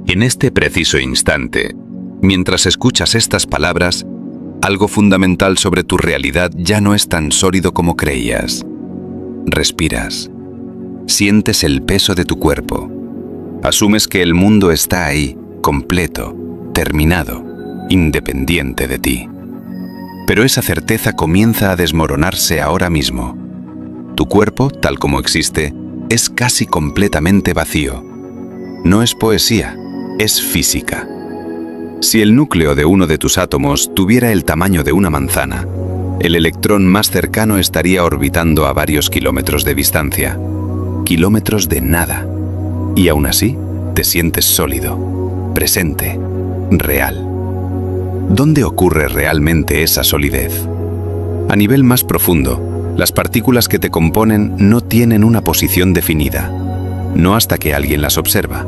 En este preciso instante, mientras escuchas estas palabras, algo fundamental sobre tu realidad ya no es tan sólido como creías. Respiras. Sientes el peso de tu cuerpo. Asumes que el mundo está ahí, completo, terminado, independiente de ti. Pero esa certeza comienza a desmoronarse ahora mismo. Tu cuerpo, tal como existe, es casi completamente vacío. No es poesía, es física. Si el núcleo de uno de tus átomos tuviera el tamaño de una manzana, el electrón más cercano estaría orbitando a varios kilómetros de distancia. Kilómetros de nada. Y aún así, te sientes sólido, presente, real. ¿Dónde ocurre realmente esa solidez? A nivel más profundo, las partículas que te componen no tienen una posición definida, no hasta que alguien las observa.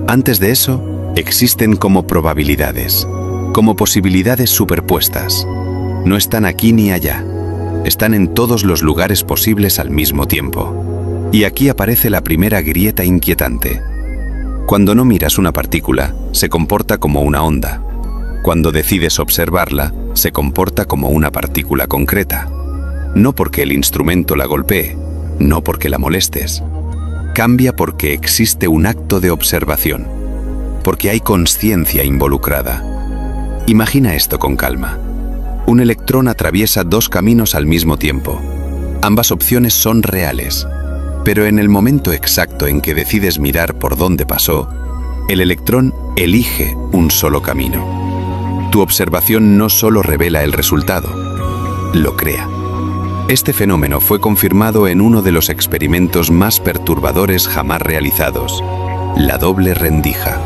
Antes de eso, existen como probabilidades, como posibilidades superpuestas. No están aquí ni allá, están en todos los lugares posibles al mismo tiempo. Y aquí aparece la primera grieta inquietante. Cuando no miras una partícula, se comporta como una onda. Cuando decides observarla, se comporta como una partícula concreta. No porque el instrumento la golpee, no porque la molestes. Cambia porque existe un acto de observación, porque hay consciencia involucrada. Imagina esto con calma. Un electrón atraviesa dos caminos al mismo tiempo. Ambas opciones son reales, pero en el momento exacto en que decides mirar por dónde pasó, el electrón elige un solo camino. Tu observación no solo revela el resultado, lo crea. Este fenómeno fue confirmado en uno de los experimentos más perturbadores jamás realizados, la doble rendija.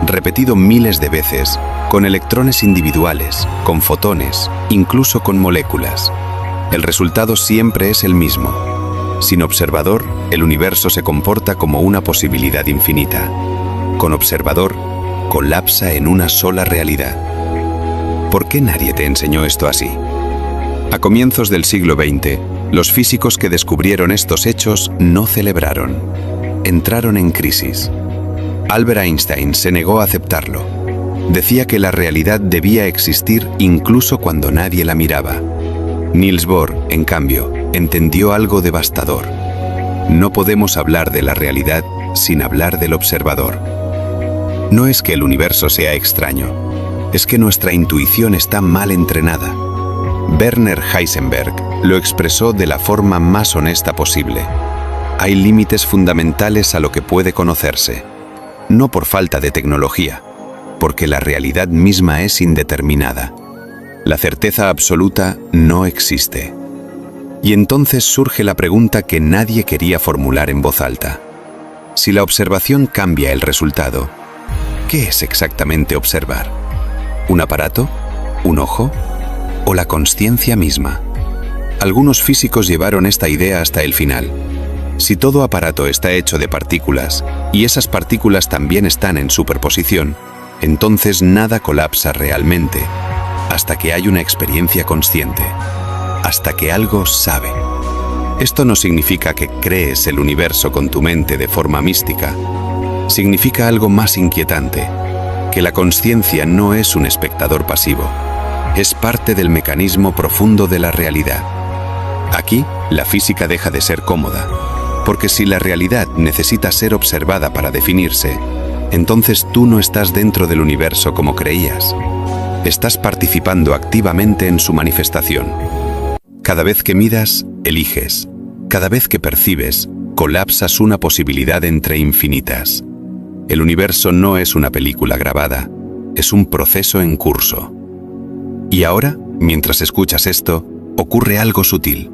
Repetido miles de veces, con electrones individuales, con fotones, incluso con moléculas. El resultado siempre es el mismo. Sin observador, el universo se comporta como una posibilidad infinita. Con observador, colapsa en una sola realidad. ¿Por qué nadie te enseñó esto así? A comienzos del siglo XX, los físicos que descubrieron estos hechos no celebraron. Entraron en crisis. Albert Einstein se negó a aceptarlo. Decía que la realidad debía existir incluso cuando nadie la miraba. Niels Bohr, en cambio, entendió algo devastador. No podemos hablar de la realidad sin hablar del observador. No es que el universo sea extraño, es que nuestra intuición está mal entrenada. Werner Heisenberg lo expresó de la forma más honesta posible. Hay límites fundamentales a lo que puede conocerse, no por falta de tecnología, porque la realidad misma es indeterminada. La certeza absoluta no existe. Y entonces surge la pregunta que nadie quería formular en voz alta. Si la observación cambia el resultado, ¿qué es exactamente observar? ¿Un aparato? ¿Un ojo? ¿O la consciencia misma? Algunos físicos llevaron esta idea hasta el final. Si todo aparato está hecho de partículas, y esas partículas también están en superposición, entonces nada colapsa realmente, hasta que hay una experiencia consciente, hasta que algo sabe. Esto no significa que crees el universo con tu mente de forma mística. Significa algo más inquietante, que la consciencia no es un espectador pasivo, es parte del mecanismo profundo de la realidad. Aquí, la física deja de ser cómoda, porque si la realidad necesita ser observada para definirse, entonces tú no estás dentro del universo como creías. Estás participando activamente en su manifestación. Cada vez que miras, eliges. Cada vez que percibes, colapsas una posibilidad entre infinitas. El universo no es una película grabada, es un proceso en curso. Y ahora, mientras escuchas esto, ocurre algo sutil.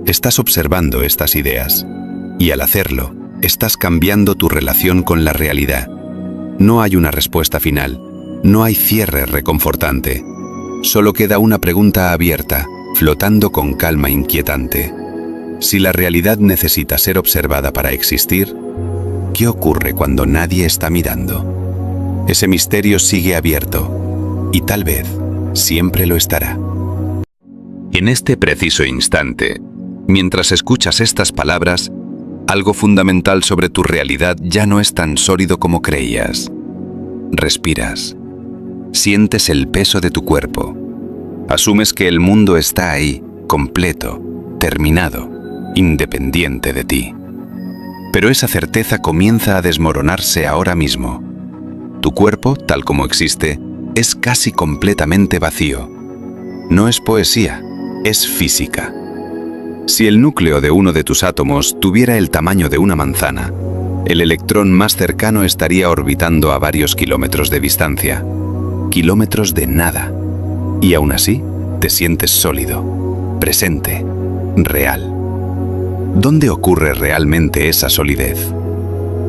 Estás observando estas ideas, y al hacerlo, estás cambiando tu relación con la realidad. No hay una respuesta final, no hay cierre reconfortante. Solo queda una pregunta abierta, flotando con calma inquietante. Si la realidad necesita ser observada para existir, ¿qué ocurre cuando nadie está mirando? Ese misterio sigue abierto, y tal vez siempre lo estará. En este preciso instante, mientras escuchas estas palabras, Algo fundamental sobre tu realidad ya no es tan sólido como creías. Respiras. Sientes el peso de tu cuerpo. Asumes que el mundo está ahí, completo, terminado, independiente de ti. Pero esa certeza comienza a desmoronarse ahora mismo. Tu cuerpo, tal como existe, es casi completamente vacío. No es poesía, es física. Si el núcleo de uno de tus átomos tuviera el tamaño de una manzana, el electrón más cercano estaría orbitando a varios kilómetros de distancia. Kilómetros de nada. Y aún así, te sientes sólido, presente, real. ¿Dónde ocurre realmente esa solidez?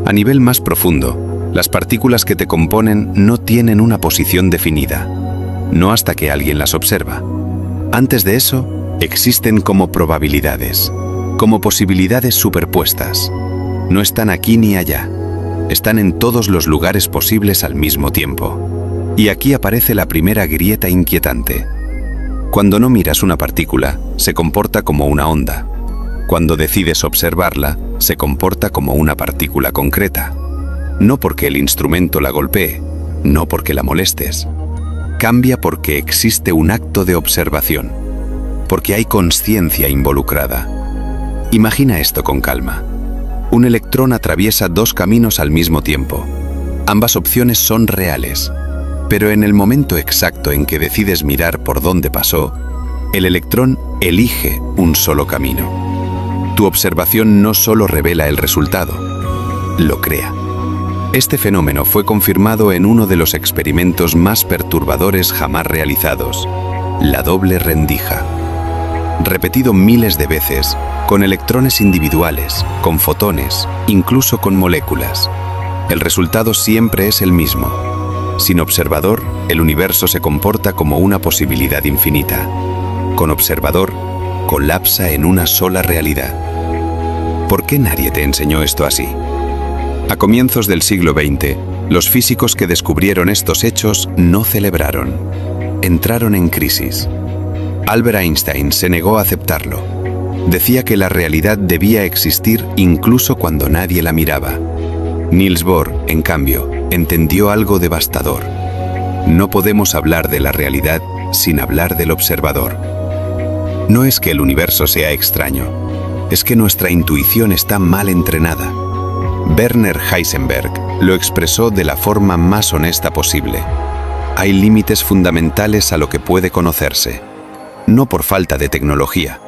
A nivel más profundo, las partículas que te componen no tienen una posición definida, no hasta que alguien las observa. Antes de eso, existen como probabilidades, como posibilidades superpuestas. No están aquí ni allá, están en todos los lugares posibles al mismo tiempo. Y aquí aparece la primera grieta inquietante. Cuando no miras una partícula, se comporta como una onda. Cuando decides observarla, se comporta como una partícula concreta. No porque el instrumento la golpee, no porque la molestes. Cambia porque existe un acto de observación, porque hay consciencia involucrada. Imagina esto con calma. Un electrón atraviesa dos caminos al mismo tiempo. Ambas opciones son reales, pero en el momento exacto en que decides mirar por dónde pasó, el electrón elige un solo camino. Tu observación no solo revela el resultado, lo crea. Este fenómeno fue confirmado en uno de los experimentos más perturbadores jamás realizados, la doble rendija. Repetido miles de veces, con electrones individuales, con fotones, incluso con moléculas. El resultado siempre es el mismo. Sin observador, el universo se comporta como una posibilidad infinita. Con observador, colapsa en una sola realidad. ¿Por qué nadie te enseñó esto así? A comienzos del siglo XX, los físicos que descubrieron estos hechos no celebraron. Entraron en crisis. Albert Einstein se negó a aceptarlo. Decía que la realidad debía existir incluso cuando nadie la miraba. Niels Bohr, en cambio, entendió algo devastador. No podemos hablar de la realidad sin hablar del observador. No es que el universo sea extraño, es que nuestra intuición está mal entrenada. Werner Heisenberg lo expresó de la forma más honesta posible. Hay límites fundamentales a lo que puede conocerse. No por falta de tecnología,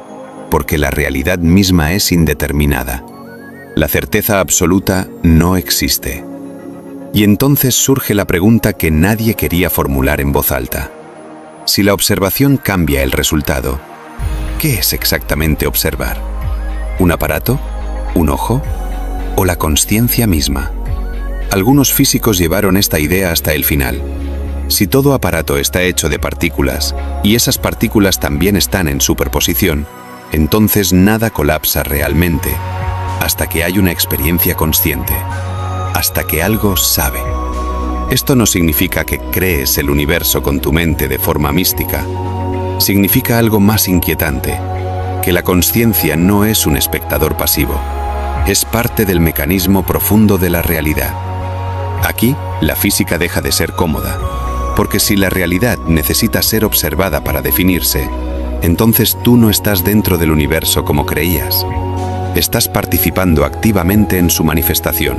porque la realidad misma es indeterminada. La certeza absoluta no existe. Y entonces surge la pregunta que nadie quería formular en voz alta. Si la observación cambia el resultado, ¿qué es exactamente observar? ¿Un aparato? ¿Un ojo? ¿O la consciencia misma? Algunos físicos llevaron esta idea hasta el final. Si todo aparato está hecho de partículas, y esas partículas también están en superposición, entonces nada colapsa realmente, hasta que hay una experiencia consciente, hasta que algo sabe. Esto no significa que crees el universo con tu mente de forma mística. Significa algo más inquietante, que la consciencia no es un espectador pasivo, es parte del mecanismo profundo de la realidad. Aquí, la física deja de ser cómoda. Porque si la realidad necesita ser observada para definirse, entonces tú no estás dentro del universo como creías. Estás participando activamente en su manifestación.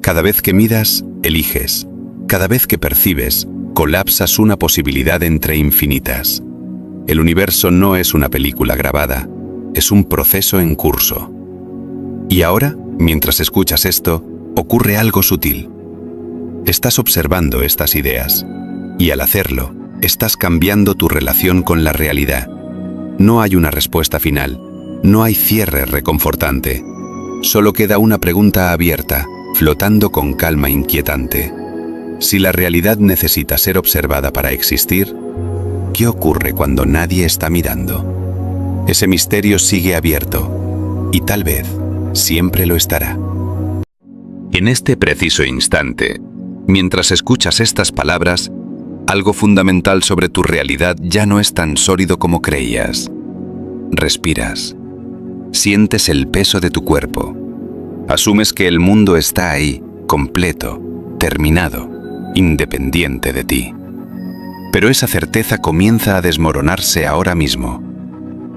Cada vez que miras, eliges. Cada vez que percibes, colapsas una posibilidad entre infinitas. El universo no es una película grabada, es un proceso en curso. Y ahora, mientras escuchas esto, ocurre algo sutil. Estás observando estas ideas, y al hacerlo, estás cambiando tu relación con la realidad. No hay una respuesta final, no hay cierre reconfortante. Solo queda una pregunta abierta, flotando con calma inquietante. Si la realidad necesita ser observada para existir, ¿qué ocurre cuando nadie está mirando? Ese misterio sigue abierto, y tal vez siempre lo estará. En este preciso instante, mientras escuchas estas palabras, algo fundamental sobre tu realidad ya no es tan sólido como creías. Respiras. Sientes el peso de tu cuerpo. Asumes que el mundo está ahí, completo, terminado, independiente de ti. Pero esa certeza comienza a desmoronarse ahora mismo.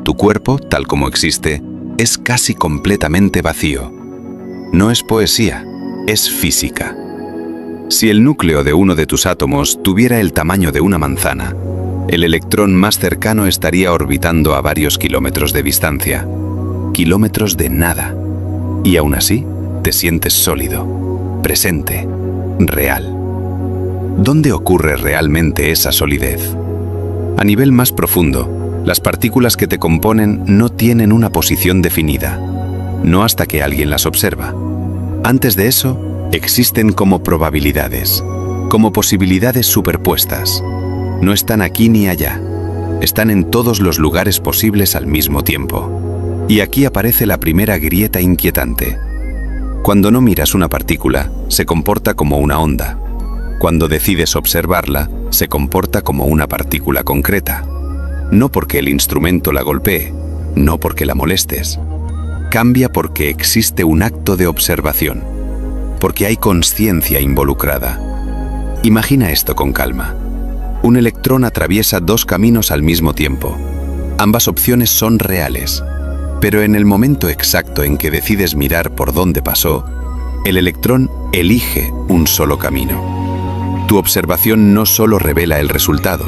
Tu cuerpo, tal como existe, es casi completamente vacío. No es poesía, es física. Si el núcleo de uno de tus átomos tuviera el tamaño de una manzana, el electrón más cercano estaría orbitando a varios kilómetros de distancia. Kilómetros de nada. Y aún así, te sientes sólido, presente, real. ¿Dónde ocurre realmente esa solidez? A nivel más profundo, las partículas que te componen no tienen una posición definida, no hasta que alguien las observa. Antes de eso, existen como probabilidades, como posibilidades superpuestas. No están aquí ni allá, están en todos los lugares posibles al mismo tiempo. Y aquí aparece la primera grieta inquietante. Cuando no miras una partícula, se comporta como una onda. Cuando decides observarla, se comporta como una partícula concreta. No porque el instrumento la golpee, no porque la molestes. Cambia porque existe un acto de observación, porque hay consciencia involucrada. Imagina esto con calma. Un electrón atraviesa dos caminos al mismo tiempo. Ambas opciones son reales, pero en el momento exacto en que decides mirar por dónde pasó, el electrón elige un solo camino. Tu observación no solo revela el resultado,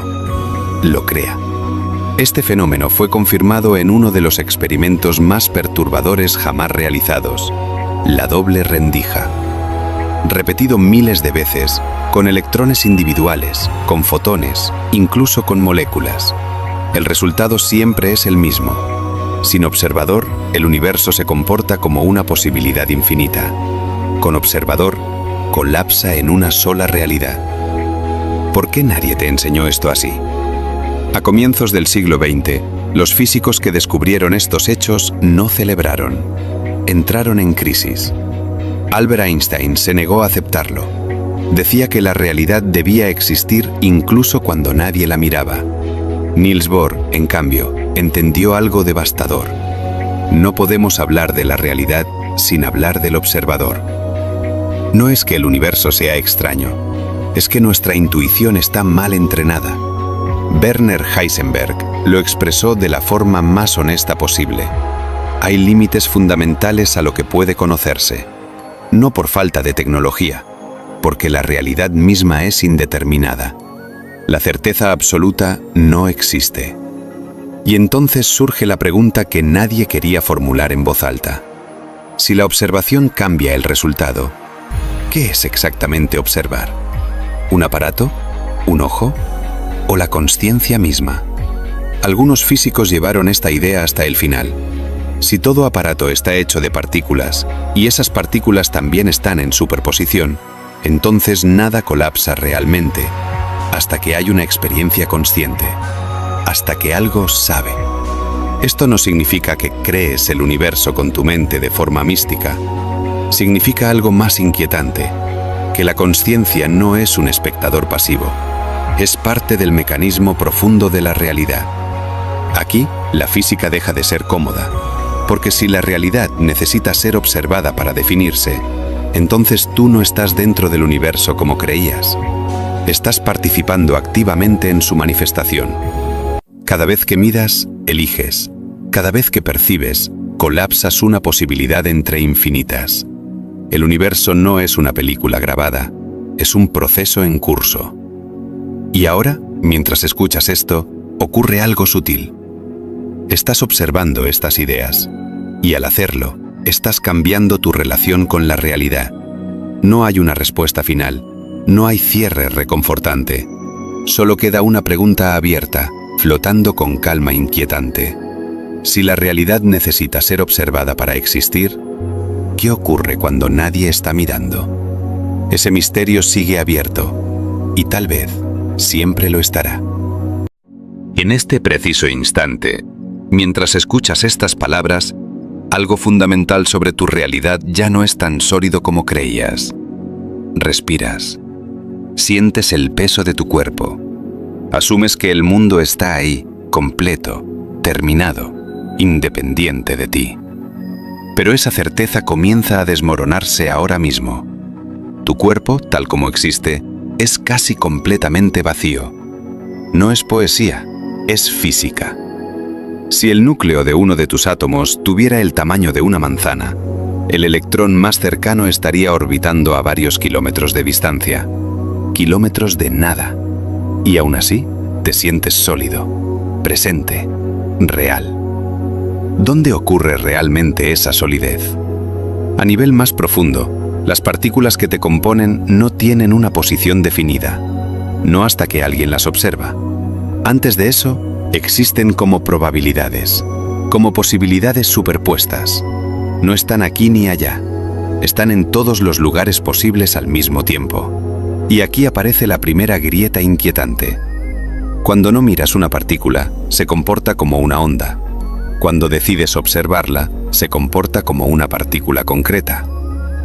lo crea. Este fenómeno fue confirmado en uno de los experimentos más perturbadores jamás realizados, la doble rendija. Repetido miles de veces, con electrones individuales, con fotones, incluso con moléculas. El resultado siempre es el mismo. Sin observador, el universo se comporta como una posibilidad infinita. Con observador, colapsa en una sola realidad. ¿Por qué nadie te enseñó esto así? A comienzos del siglo XX, los físicos que descubrieron estos hechos no celebraron. Entraron en crisis. Albert Einstein se negó a aceptarlo. Decía que la realidad debía existir incluso cuando nadie la miraba. Niels Bohr, en cambio, entendió algo devastador. No podemos hablar de la realidad sin hablar del observador. No es que el universo sea extraño, es que nuestra intuición está mal entrenada. Werner Heisenberg lo expresó de la forma más honesta posible. Hay límites fundamentales a lo que puede conocerse. No por falta de tecnología, porque la realidad misma es indeterminada. La certeza absoluta no existe. Y entonces surge la pregunta que nadie quería formular en voz alta. Si la observación cambia el resultado, ¿qué es exactamente observar? ¿Un aparato? ¿Un ojo? ¿O la consciencia misma? Algunos físicos llevaron esta idea hasta el final. Si todo aparato está hecho de partículas, y esas partículas también están en superposición, entonces nada colapsa realmente, hasta que hay una experiencia consciente, hasta que algo sabe. Esto no significa que crees el universo con tu mente de forma mística. Significa algo más inquietante, que la consciencia no es un espectador pasivo, es parte del mecanismo profundo de la realidad. Aquí, la física deja de ser cómoda, porque si la realidad necesita ser observada para definirse, entonces tú no estás dentro del universo como creías. Estás participando activamente en su manifestación. Cada vez que miras, eliges. Cada vez que percibes, colapsas una posibilidad entre infinitas. El universo no es una película grabada, es un proceso en curso. Y ahora, mientras escuchas esto, ocurre algo sutil. Estás observando estas ideas, y al hacerlo, estás cambiando tu relación con la realidad. No hay una respuesta final, no hay cierre reconfortante. Solo queda una pregunta abierta, flotando con calma inquietante. Si la realidad necesita ser observada para existir, ¿qué ocurre cuando nadie está mirando? Ese misterio sigue abierto, y tal vez siempre lo estará. En este preciso instante, mientras escuchas estas palabras, algo fundamental sobre tu realidad ya no es tan sólido como creías. Respiras. Sientes el peso de tu cuerpo. Asumes que el mundo está ahí, completo, terminado, independiente de ti. Pero esa certeza comienza a desmoronarse ahora mismo. Tu cuerpo, tal como existe, es casi completamente vacío. No es poesía, es física. Si el núcleo de uno de tus átomos tuviera el tamaño de una manzana, el electrón más cercano estaría orbitando a varios kilómetros de distancia. Kilómetros de nada. Y aún así, te sientes sólido, presente, real. ¿Dónde ocurre realmente esa solidez? A nivel más profundo, las partículas que te componen no tienen una posición definida, no hasta que alguien las observa. Antes de eso, existen como probabilidades, como posibilidades superpuestas. No están aquí ni allá, están en todos los lugares posibles al mismo tiempo. Y aquí aparece la primera grieta inquietante. Cuando no miras una partícula, se comporta como una onda. Cuando decides observarla, se comporta como una partícula concreta.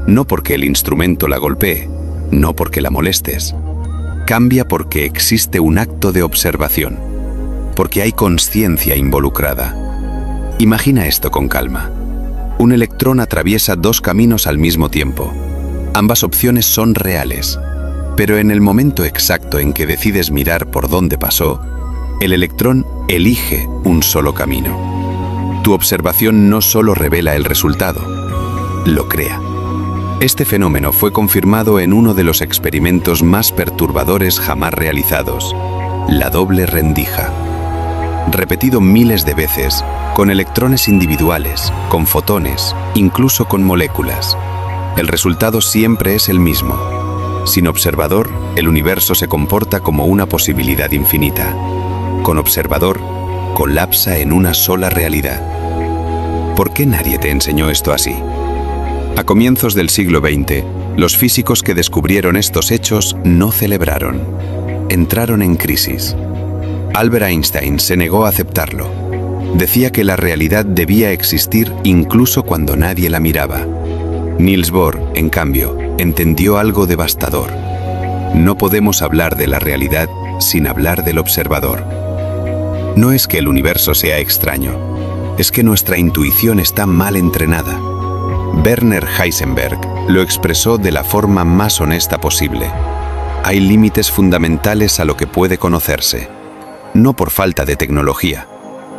No porque el instrumento la golpee, no porque la molestes. Cambia porque existe un acto de observación, porque hay consciencia involucrada. Imagina esto con calma. Un electrón atraviesa dos caminos al mismo tiempo. Ambas opciones son reales, pero en el momento exacto en que decides mirar por dónde pasó, el electrón elige un solo camino. Tu observación no solo revela el resultado, lo crea. Este fenómeno fue confirmado en uno de los experimentos más perturbadores jamás realizados, la doble rendija. Repetido miles de veces, con electrones individuales, con fotones, incluso con moléculas. El resultado siempre es el mismo. Sin observador, el universo se comporta como una posibilidad infinita. Con observador, colapsa en una sola realidad. ¿Por qué nadie te enseñó esto así? A comienzos del siglo XX, los físicos que descubrieron estos hechos no celebraron. Entraron en crisis. Albert Einstein se negó a aceptarlo. Decía que la realidad debía existir incluso cuando nadie la miraba. Niels Bohr, en cambio, entendió algo devastador. No podemos hablar de la realidad sin hablar del observador. No es que el universo sea extraño, es que nuestra intuición está mal entrenada. Werner Heisenberg lo expresó de la forma más honesta posible. Hay límites fundamentales a lo que puede conocerse, no por falta de tecnología,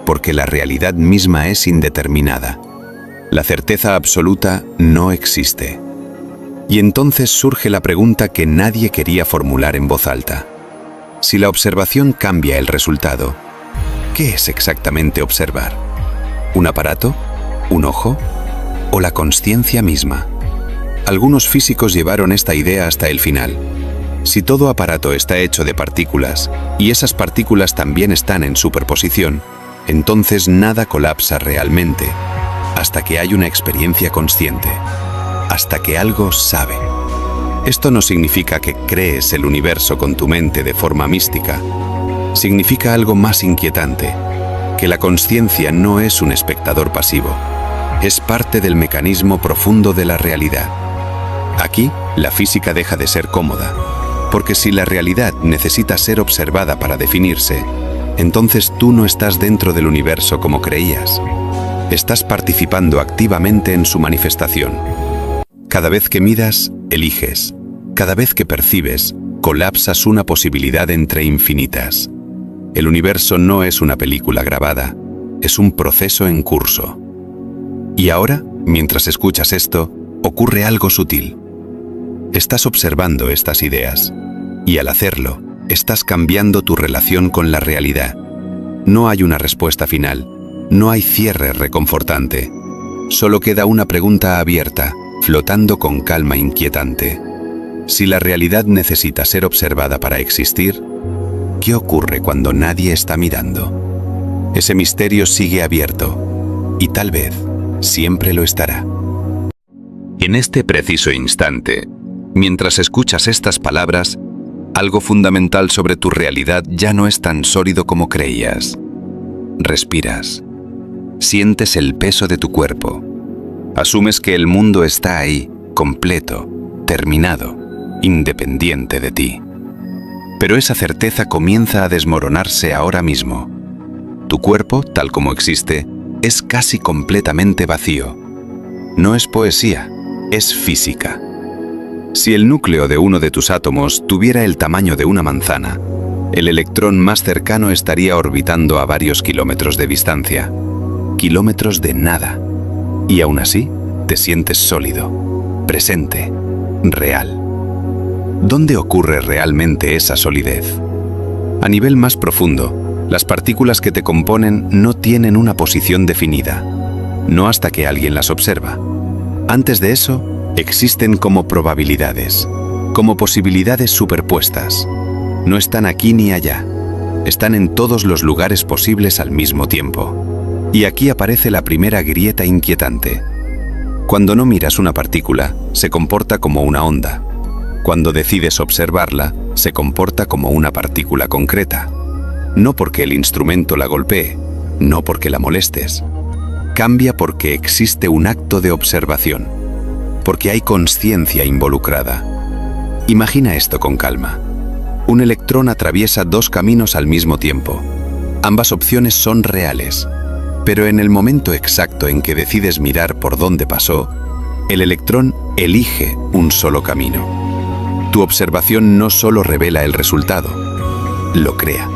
porque la realidad misma es indeterminada. La certeza absoluta no existe. Y entonces surge la pregunta que nadie quería formular en voz alta. Si la observación cambia el resultado, ¿qué es exactamente observar? ¿Un aparato? ¿Un ojo? ¿O la consciencia misma? Algunos físicos llevaron esta idea hasta el final. Si todo aparato está hecho de partículas, y esas partículas también están en superposición, entonces nada colapsa realmente, hasta que hay una experiencia consciente, hasta que algo sabe. Esto no significa que crees el universo con tu mente de forma mística. Significa algo más inquietante, que la consciencia no es un espectador pasivo, es parte del mecanismo profundo de la realidad. Aquí, la física deja de ser cómoda, porque si la realidad necesita ser observada para definirse, entonces tú no estás dentro del universo como creías. Estás participando activamente en su manifestación. Cada vez que miras, eliges. Cada vez que percibes, colapsas una posibilidad entre infinitas. El universo no es una película grabada, es un proceso en curso. Y ahora, mientras escuchas esto, ocurre algo sutil. Estás observando estas ideas, y al hacerlo, estás cambiando tu relación con la realidad. No hay una respuesta final, no hay cierre reconfortante. Solo queda una pregunta abierta, flotando con calma inquietante. Si la realidad necesita ser observada para existir, ¿qué ocurre cuando nadie está mirando? Ese misterio sigue abierto, y tal vez siempre lo estará. En este preciso instante, mientras escuchas estas palabras, algo fundamental sobre tu realidad ya no es tan sólido como creías. Respiras. Sientes el peso de tu cuerpo. Asumes que el mundo está ahí, completo, terminado, independiente de ti. Pero esa certeza comienza a desmoronarse ahora mismo. Tu cuerpo, tal como existe, es casi completamente vacío. No es poesía, es física. Si el núcleo de uno de tus átomos tuviera el tamaño de una manzana, el electrón más cercano estaría orbitando a varios kilómetros de distancia. Kilómetros de nada. Y aún así, te sientes sólido, presente, real. ¿Dónde ocurre realmente esa solidez? A nivel más profundo, las partículas que te componen no tienen una posición definida, no hasta que alguien las observa. Antes de eso, existen como probabilidades, como posibilidades superpuestas. No están aquí ni allá, están en todos los lugares posibles al mismo tiempo. Y aquí aparece la primera grieta inquietante. Cuando no miras una partícula, se comporta como una onda. Cuando decides observarla, se comporta como una partícula concreta. No porque el instrumento la golpee, no porque la molestes. Cambia porque existe un acto de observación, porque hay consciencia involucrada. Imagina esto con calma. Un electrón atraviesa dos caminos al mismo tiempo. Ambas opciones son reales, pero en el momento exacto en que decides mirar por dónde pasó, el electrón elige un solo camino. Tu observación no solo revela el resultado, lo crea.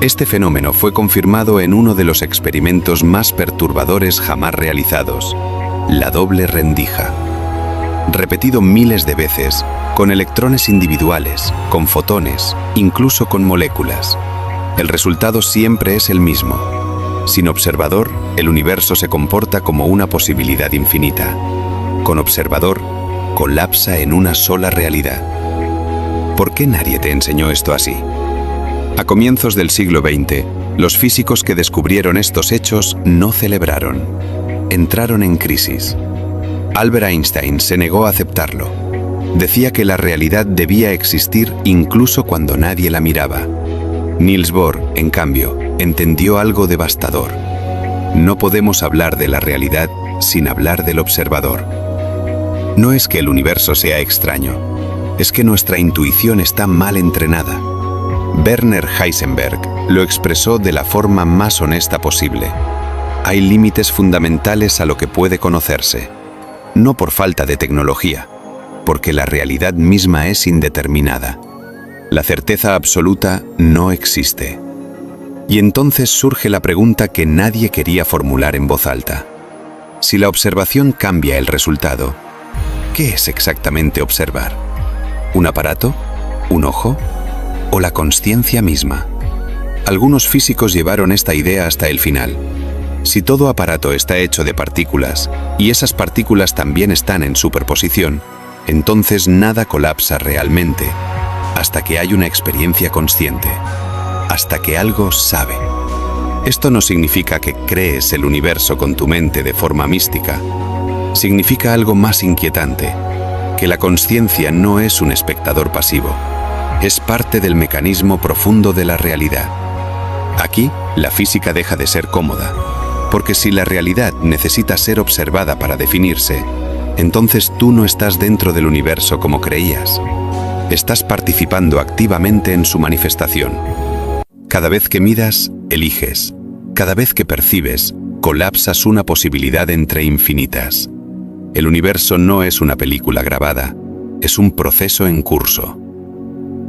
Este fenómeno fue confirmado en uno de los experimentos más perturbadores jamás realizados, la doble rendija. Repetido miles de veces, con electrones individuales, con fotones, incluso con moléculas. El resultado siempre es el mismo. Sin observador, el universo se comporta como una posibilidad infinita. Con observador, colapsa en una sola realidad. ¿Por qué nadie te enseñó esto así? A comienzos del siglo XX, los físicos que descubrieron estos hechos no celebraron. Entraron en crisis. Albert Einstein se negó a aceptarlo. Decía que la realidad debía existir incluso cuando nadie la miraba. Niels Bohr, en cambio, entendió algo devastador. No podemos hablar de la realidad sin hablar del observador. No es que el universo sea extraño, es que nuestra intuición está mal entrenada. Werner Heisenberg lo expresó de la forma más honesta posible. Hay límites fundamentales a lo que puede conocerse, no por falta de tecnología, porque la realidad misma es indeterminada. La certeza absoluta no existe. Y entonces surge la pregunta que nadie quería formular en voz alta. Si la observación cambia el resultado, ¿qué es exactamente observar? ¿Un aparato? ¿Un ojo? ¿O la consciencia misma? Algunos físicos llevaron esta idea hasta el final. Si todo aparato está hecho de partículas, y esas partículas también están en superposición, entonces nada colapsa realmente, hasta que hay una experiencia consciente, hasta que algo sabe. Esto no significa que crees el universo con tu mente de forma mística. Significa algo más inquietante, que la consciencia no es un espectador pasivo, es parte del mecanismo profundo de la realidad. Aquí, la física deja de ser cómoda, porque si la realidad necesita ser observada para definirse, entonces tú no estás dentro del universo como creías. Estás participando activamente en su manifestación. Cada vez que miras, eliges. Cada vez que percibes, colapsas una posibilidad entre infinitas. El universo no es una película grabada, es un proceso en curso.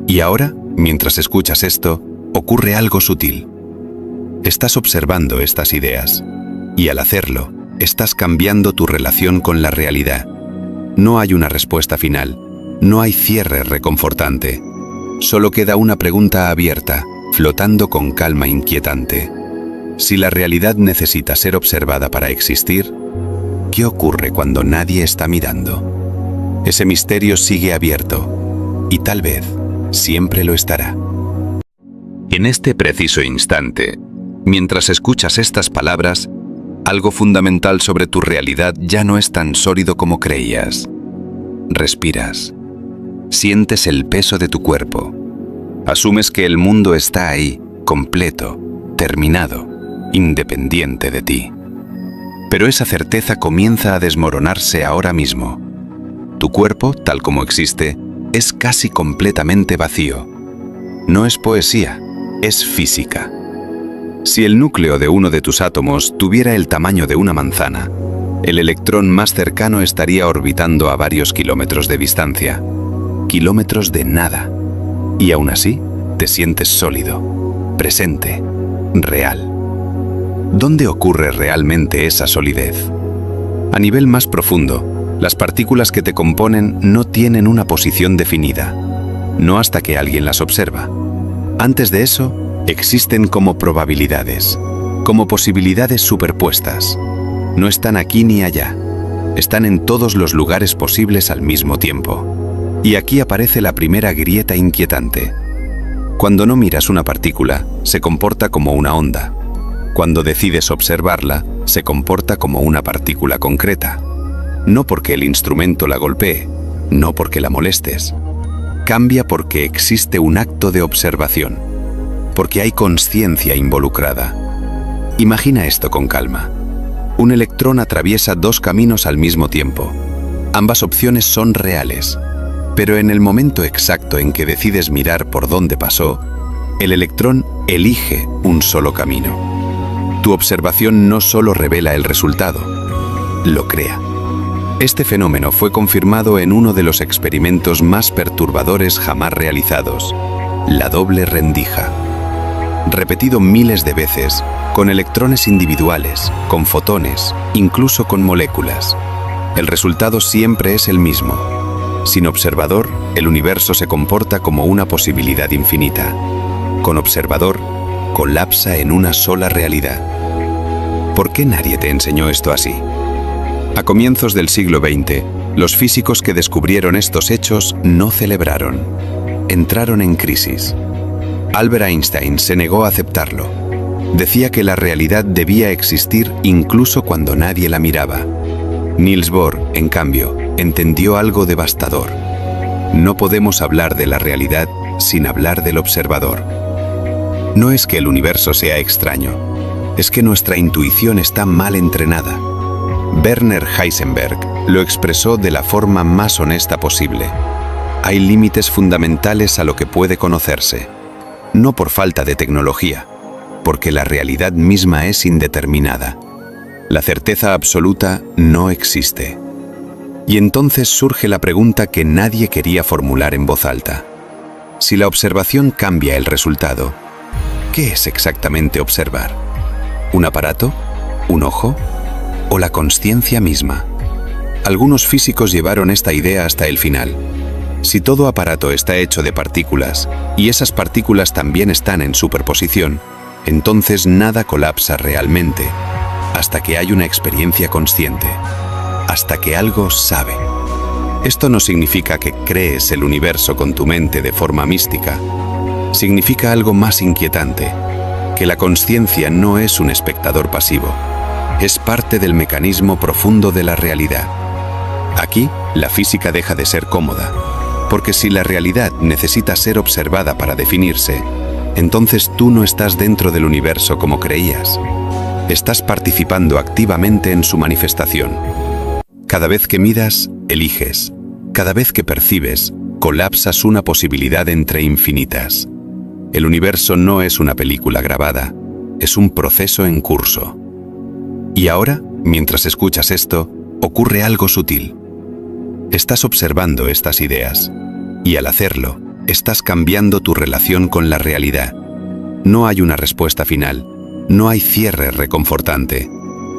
Y ahora, mientras escuchas esto, ocurre algo sutil. Estás observando estas ideas, y al hacerlo, estás cambiando tu relación con la realidad. No hay una respuesta final, no hay cierre reconfortante. Solo queda una pregunta abierta, flotando con calma inquietante. Si la realidad necesita ser observada para existir, ¿qué ocurre cuando nadie está mirando? Ese misterio sigue abierto, y tal vez siempre lo estará. En este preciso instante, mientras escuchas estas palabras, algo fundamental sobre tu realidad ya no es tan sólido como creías. Respiras. Sientes el peso de tu cuerpo. Asumes que el mundo está ahí, completo, terminado, independiente de ti. Pero esa certeza comienza a desmoronarse ahora mismo. Tu cuerpo, tal como existe, es casi completamente vacío. No es poesía, es física. Si el núcleo de uno de tus átomos tuviera el tamaño de una manzana, el electrón más cercano estaría orbitando a varios kilómetros de distancia. Kilómetros de nada. Y aún así, te sientes sólido, presente, real. ¿Dónde ocurre realmente esa solidez? A nivel más profundo, las partículas que te componen no tienen una posición definida, no hasta que alguien las observa. Antes de eso, existen como probabilidades, como posibilidades superpuestas. No están aquí ni allá, están en todos los lugares posibles al mismo tiempo. Y aquí aparece la primera grieta inquietante. Cuando no miras una partícula, se comporta como una onda. Cuando decides observarla, se comporta como una partícula concreta. No porque el instrumento la golpee, no porque la molestes. Cambia porque existe un acto de observación, porque hay consciencia involucrada. Imagina esto con calma. Un electrón atraviesa dos caminos al mismo tiempo. Ambas opciones son reales, pero en el momento exacto en que decides mirar por dónde pasó, el electrón elige un solo camino. Tu observación no solo revela el resultado, lo crea. Este fenómeno fue confirmado en uno de los experimentos más perturbadores jamás realizados, la doble rendija. Repetido miles de veces, con electrones individuales, con fotones, incluso con moléculas. El resultado siempre es el mismo. Sin observador, el universo se comporta como una posibilidad infinita. Con observador, colapsa en una sola realidad. ¿Por qué nadie te enseñó esto así? A comienzos del siglo XX, los físicos que descubrieron estos hechos no celebraron. Entraron en crisis. Albert Einstein se negó a aceptarlo. Decía que la realidad debía existir incluso cuando nadie la miraba. Niels Bohr, en cambio, entendió algo devastador. No podemos hablar de la realidad sin hablar del observador. No es que el universo sea extraño, es que nuestra intuición está mal entrenada. Werner Heisenberg lo expresó de la forma más honesta posible. Hay límites fundamentales a lo que puede conocerse. No por falta de tecnología, porque la realidad misma es indeterminada. La certeza absoluta no existe. Y entonces surge la pregunta que nadie quería formular en voz alta. Si la observación cambia el resultado, ¿qué es exactamente observar? ¿Un aparato? ¿Un ojo? ¿O la consciencia misma? Algunos físicos llevaron esta idea hasta el final. Si todo aparato está hecho de partículas, y esas partículas también están en superposición, entonces nada colapsa realmente, hasta que hay una experiencia consciente, hasta que algo sabe. Esto no significa que crees el universo con tu mente de forma mística. Significa algo más inquietante, que la consciencia no es un espectador pasivo, es parte del mecanismo profundo de la realidad. Aquí, la física deja de ser cómoda, porque si la realidad necesita ser observada para definirse, entonces tú no estás dentro del universo como creías. Estás participando activamente en su manifestación. Cada vez que miras, eliges. Cada vez que percibes, colapsas una posibilidad entre infinitas. El universo no es una película grabada, es un proceso en curso. Y ahora, mientras escuchas esto, ocurre algo sutil. Estás observando estas ideas, y al hacerlo, estás cambiando tu relación con la realidad. No hay una respuesta final, no hay cierre reconfortante.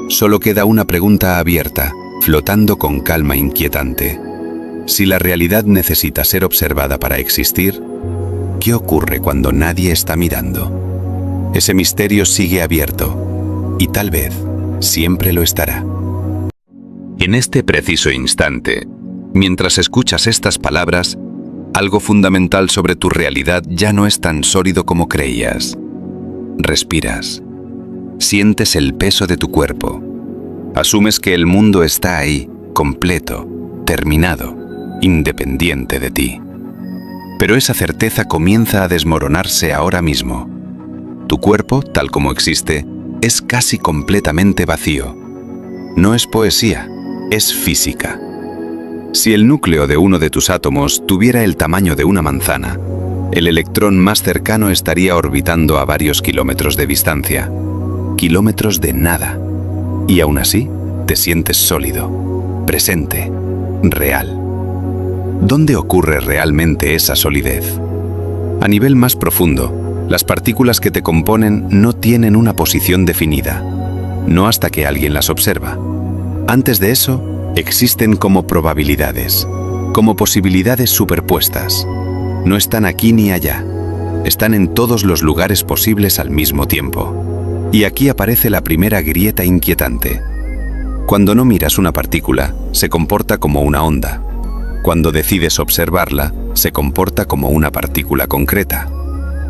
Solo queda una pregunta abierta, flotando con calma inquietante. Si la realidad necesita ser observada para existir, ¿qué ocurre cuando nadie está mirando? Ese misterio sigue abierto, y tal vez siempre lo estará. En este preciso instante, mientras escuchas estas palabras, algo fundamental sobre tu realidad ya no es tan sólido como creías. Respiras. Sientes el peso de tu cuerpo. Asumes que el mundo está ahí, completo, terminado, independiente de ti. Pero esa certeza comienza a desmoronarse ahora mismo. Tu cuerpo, tal como existe, es casi completamente vacío. No es poesía, es física. Si el núcleo de uno de tus átomos tuviera el tamaño de una manzana, el electrón más cercano estaría orbitando a varios kilómetros de distancia. Kilómetros de nada. Y aún así, te sientes sólido, presente, real. ¿Dónde ocurre realmente esa solidez? A nivel más profundo, las partículas que te componen no tienen una posición definida, no hasta que alguien las observa. Antes de eso, existen como probabilidades, como posibilidades superpuestas. No están aquí ni allá, están en todos los lugares posibles al mismo tiempo. Y aquí aparece la primera grieta inquietante. Cuando no miras una partícula, se comporta como una onda. Cuando decides observarla, se comporta como una partícula concreta.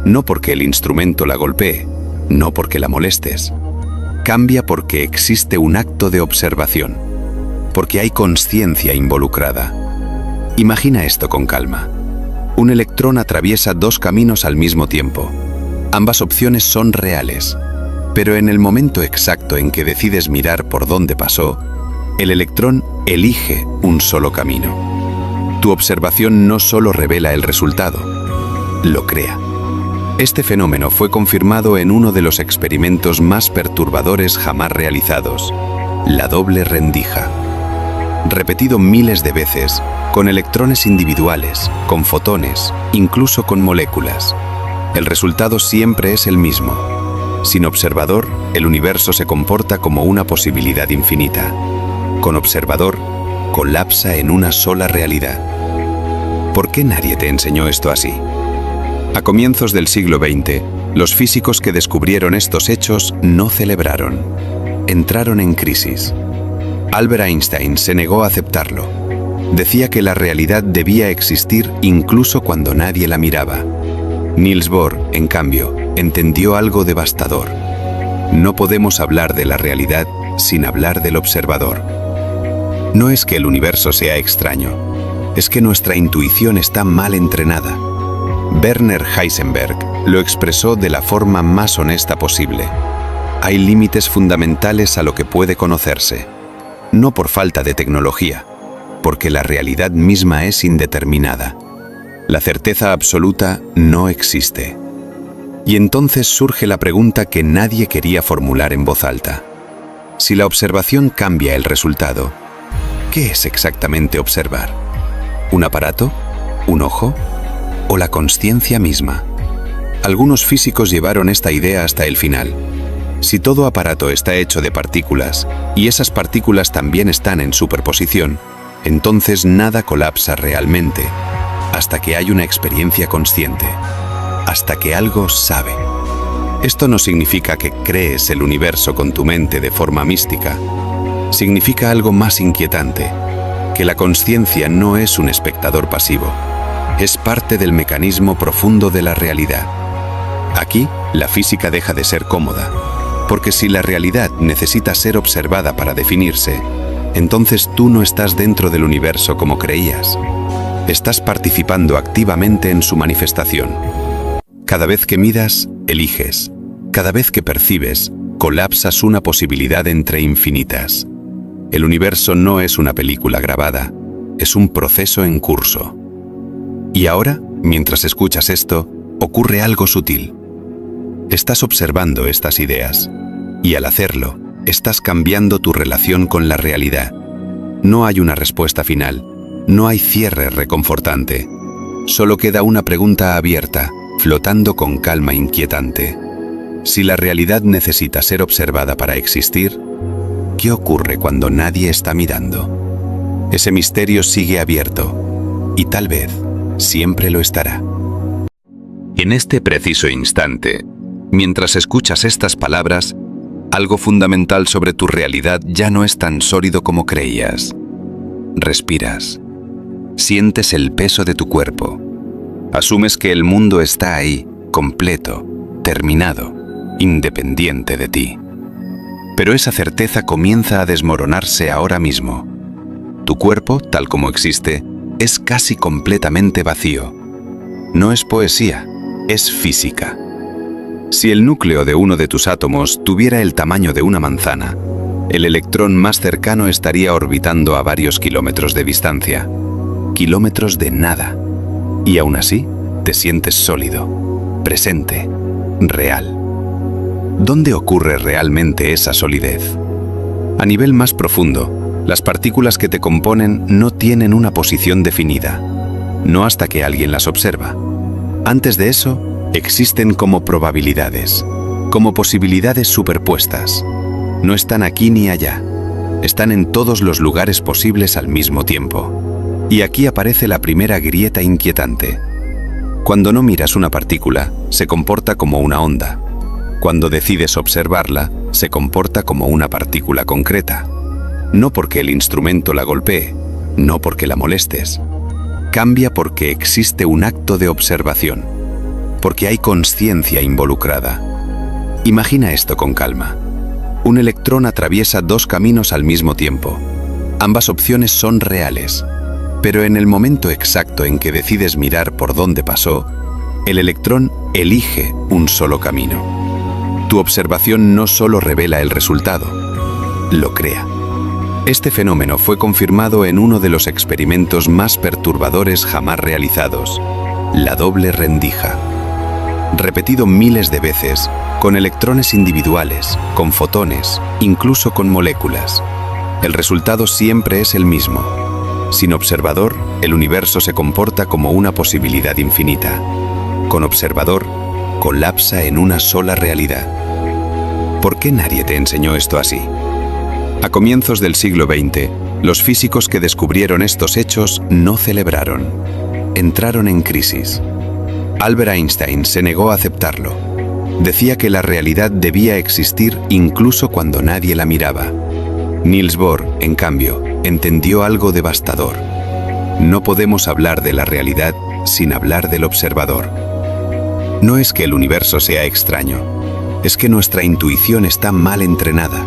No porque el instrumento la golpee, no porque la molestes. Cambia porque existe un acto de observación, porque hay consciencia involucrada. Imagina esto con calma. Un electrón atraviesa dos caminos al mismo tiempo. Ambas opciones son reales, pero en el momento exacto en que decides mirar por dónde pasó, el electrón elige un solo camino. Tu observación no solo revela el resultado, lo crea. Este fenómeno fue confirmado en uno de los experimentos más perturbadores jamás realizados, la doble rendija. Repetido miles de veces, con electrones individuales, con fotones, incluso con moléculas. El resultado siempre es el mismo. Sin observador, el universo se comporta como una posibilidad infinita. Con observador, colapsa en una sola realidad. ¿Por qué nadie te enseñó esto así? A comienzos del siglo XX, los físicos que descubrieron estos hechos no celebraron. Entraron en crisis. Albert Einstein se negó a aceptarlo. Decía que la realidad debía existir incluso cuando nadie la miraba. Niels Bohr, en cambio, entendió algo devastador. No podemos hablar de la realidad sin hablar del observador. No es que el universo sea extraño, es que nuestra intuición está mal entrenada. Werner Heisenberg lo expresó de la forma más honesta posible. Hay límites fundamentales a lo que puede conocerse. No por falta de tecnología, porque la realidad misma es indeterminada. La certeza absoluta no existe. Y entonces surge la pregunta que nadie quería formular en voz alta. Si la observación cambia el resultado, ¿qué es exactamente observar? ¿Un aparato? ¿Un ojo? ¿O la consciencia misma? Algunos físicos llevaron esta idea hasta el final. Si todo aparato está hecho de partículas, y esas partículas también están en superposición, entonces nada colapsa realmente, hasta que hay una experiencia consciente, hasta que algo sabe. Esto no significa que crees el universo con tu mente de forma mística. Significa algo más inquietante, que la consciencia no es un espectador pasivo, es parte del mecanismo profundo de la realidad. Aquí, la física deja de ser cómoda, porque si la realidad necesita ser observada para definirse, entonces tú no estás dentro del universo como creías. Estás participando activamente en su manifestación. Cada vez que miras, eliges. Cada vez que percibes, colapsas una posibilidad entre infinitas. El universo no es una película grabada, es un proceso en curso. Y ahora, mientras escuchas esto, ocurre algo sutil. Estás observando estas ideas, y al hacerlo, estás cambiando tu relación con la realidad. No hay una respuesta final, no hay cierre reconfortante. Solo queda una pregunta abierta, flotando con calma inquietante. Si la realidad necesita ser observada para existir, ¿qué ocurre cuando nadie está mirando? Ese misterio sigue abierto, y tal vez siempre lo estará. En este preciso instante, mientras escuchas estas palabras, algo fundamental sobre tu realidad ya no es tan sólido como creías. Respiras. Sientes el peso de tu cuerpo. Asumes que el mundo está ahí, completo, terminado, independiente de ti. Pero esa certeza comienza a desmoronarse ahora mismo. Tu cuerpo, tal como existe, es casi completamente vacío. No es poesía, es física. Si el núcleo de uno de tus átomos tuviera el tamaño de una manzana, el electrón más cercano estaría orbitando a varios kilómetros de distancia. Kilómetros de nada. Y aún así, te sientes sólido, presente, real. ¿Dónde ocurre realmente esa solidez? A nivel más profundo, las partículas que te componen no tienen una posición definida, no hasta que alguien las observa. Antes de eso, existen como probabilidades, como posibilidades superpuestas. No están aquí ni allá, están en todos los lugares posibles al mismo tiempo. Y aquí aparece la primera grieta inquietante. Cuando no miras una partícula, se comporta como una onda. Cuando decides observarla, se comporta como una partícula concreta. No porque el instrumento la golpee, no porque la molestes. Cambia porque existe un acto de observación, porque hay consciencia involucrada. Imagina esto con calma. Un electrón atraviesa dos caminos al mismo tiempo. Ambas opciones son reales, pero en el momento exacto en que decides mirar por dónde pasó, el electrón elige un solo camino. Tu observación no solo revela el resultado, lo crea. Este fenómeno fue confirmado en uno de los experimentos más perturbadores jamás realizados, la doble rendija. Repetido miles de veces, con electrones individuales, con fotones, incluso con moléculas. El resultado siempre es el mismo. Sin observador, el universo se comporta como una posibilidad infinita. Con observador, colapsa en una sola realidad. ¿Por qué nadie te enseñó esto así? A comienzos del siglo XX, los físicos que descubrieron estos hechos no celebraron. Entraron en crisis. Albert Einstein se negó a aceptarlo. Decía que la realidad debía existir incluso cuando nadie la miraba. Niels Bohr, en cambio, entendió algo devastador. No podemos hablar de la realidad sin hablar del observador. No es que el universo sea extraño, es que nuestra intuición está mal entrenada.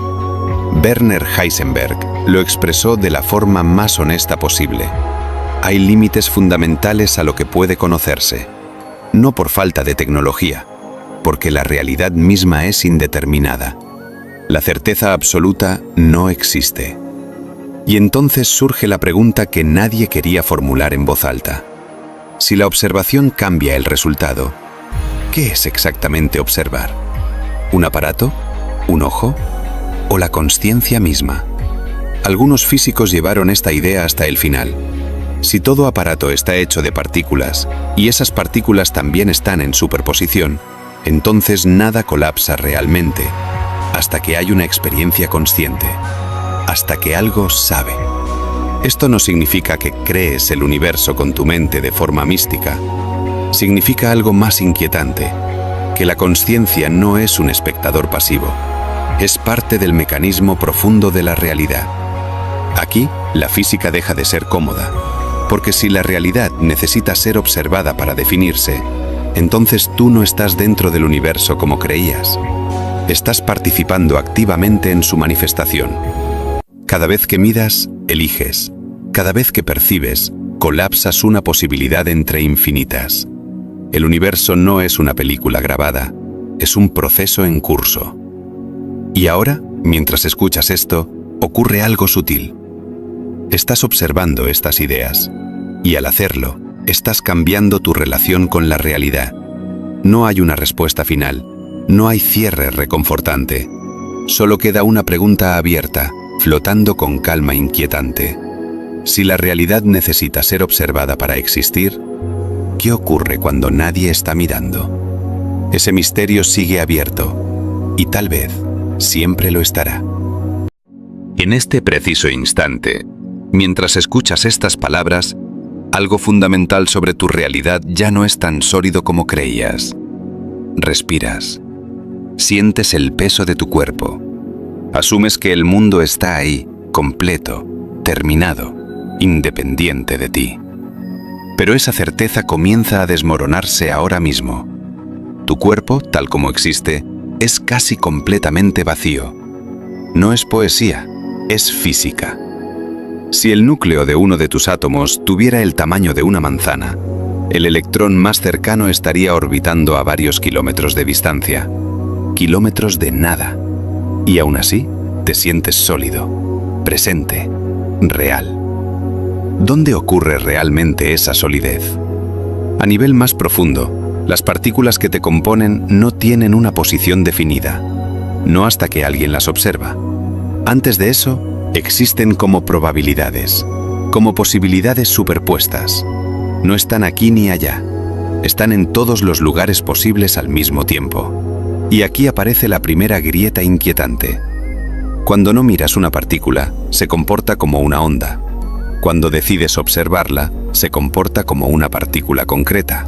Werner Heisenberg lo expresó de la forma más honesta posible. Hay límites fundamentales a lo que puede conocerse, no por falta de tecnología, porque la realidad misma es indeterminada. La certeza absoluta no existe. Y entonces surge la pregunta que nadie quería formular en voz alta. Si la observación cambia el resultado, ¿qué es exactamente observar? ¿Un aparato? ¿Un ojo? ¿O la consciencia misma? Algunos físicos llevaron esta idea hasta el final. Si todo aparato está hecho de partículas, y esas partículas también están en superposición, entonces nada colapsa realmente, hasta que hay una experiencia consciente, hasta que algo sabe. Esto no significa que crees el universo con tu mente de forma mística. Significa algo más inquietante, que la consciencia no es un espectador pasivo, es parte del mecanismo profundo de la realidad. Aquí, la física deja de ser cómoda, porque si la realidad necesita ser observada para definirse, entonces tú no estás dentro del universo como creías. Estás participando activamente en su manifestación. Cada vez que miras, eliges. Cada vez que percibes, colapsas una posibilidad entre infinitas. El universo no es una película grabada, es un proceso en curso. Y ahora, mientras escuchas esto, ocurre algo sutil. Estás observando estas ideas, y al hacerlo, estás cambiando tu relación con la realidad. No hay una respuesta final, no hay cierre reconfortante. Solo queda una pregunta abierta, flotando con calma inquietante. Si la realidad necesita ser observada para existir, ¿qué ocurre cuando nadie está mirando? Ese misterio sigue abierto, y tal vez siempre lo estará. En este preciso instante, mientras escuchas estas palabras, algo fundamental sobre tu realidad ya no es tan sólido como creías. Respiras. Sientes el peso de tu cuerpo. Asumes que el mundo está ahí, completo, terminado, independiente de ti. Pero esa certeza comienza a desmoronarse ahora mismo. Tu cuerpo, tal como existe, es casi completamente vacío. No es poesía, es física. Si el núcleo de uno de tus átomos tuviera el tamaño de una manzana, el electrón más cercano estaría orbitando a varios kilómetros de distancia. Kilómetros de nada. Y aún así, te sientes sólido, presente, real. ¿Dónde ocurre realmente esa solidez? A nivel más profundo, las partículas que te componen no tienen una posición definida, no hasta que alguien las observa. Antes de eso, existen como probabilidades, como posibilidades superpuestas. No están aquí ni allá. Están en todos los lugares posibles al mismo tiempo. Y aquí aparece la primera grieta inquietante. Cuando no miras una partícula, se comporta como una onda. Cuando decides observarla, se comporta como una partícula concreta.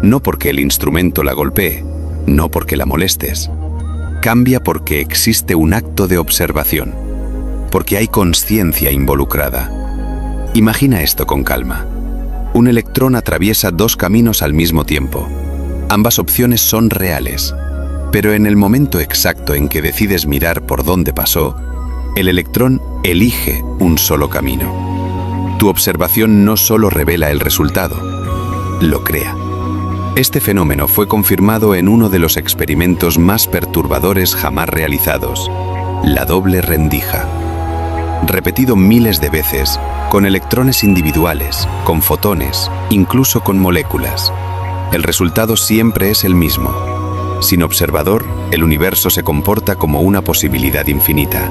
No porque el instrumento la golpee, no porque la molestes. Cambia porque existe un acto de observación, porque hay consciencia involucrada. Imagina esto con calma. Un electrón atraviesa dos caminos al mismo tiempo. Ambas opciones son reales, pero en el momento exacto en que decides mirar por dónde pasó, el electrón elige un solo camino. Tu observación no solo revela el resultado, lo crea. Este fenómeno fue confirmado en uno de los experimentos más perturbadores jamás realizados, la doble rendija. Repetido miles de veces, con electrones individuales, con fotones, incluso con moléculas. El resultado siempre es el mismo. Sin observador, el universo se comporta como una posibilidad infinita.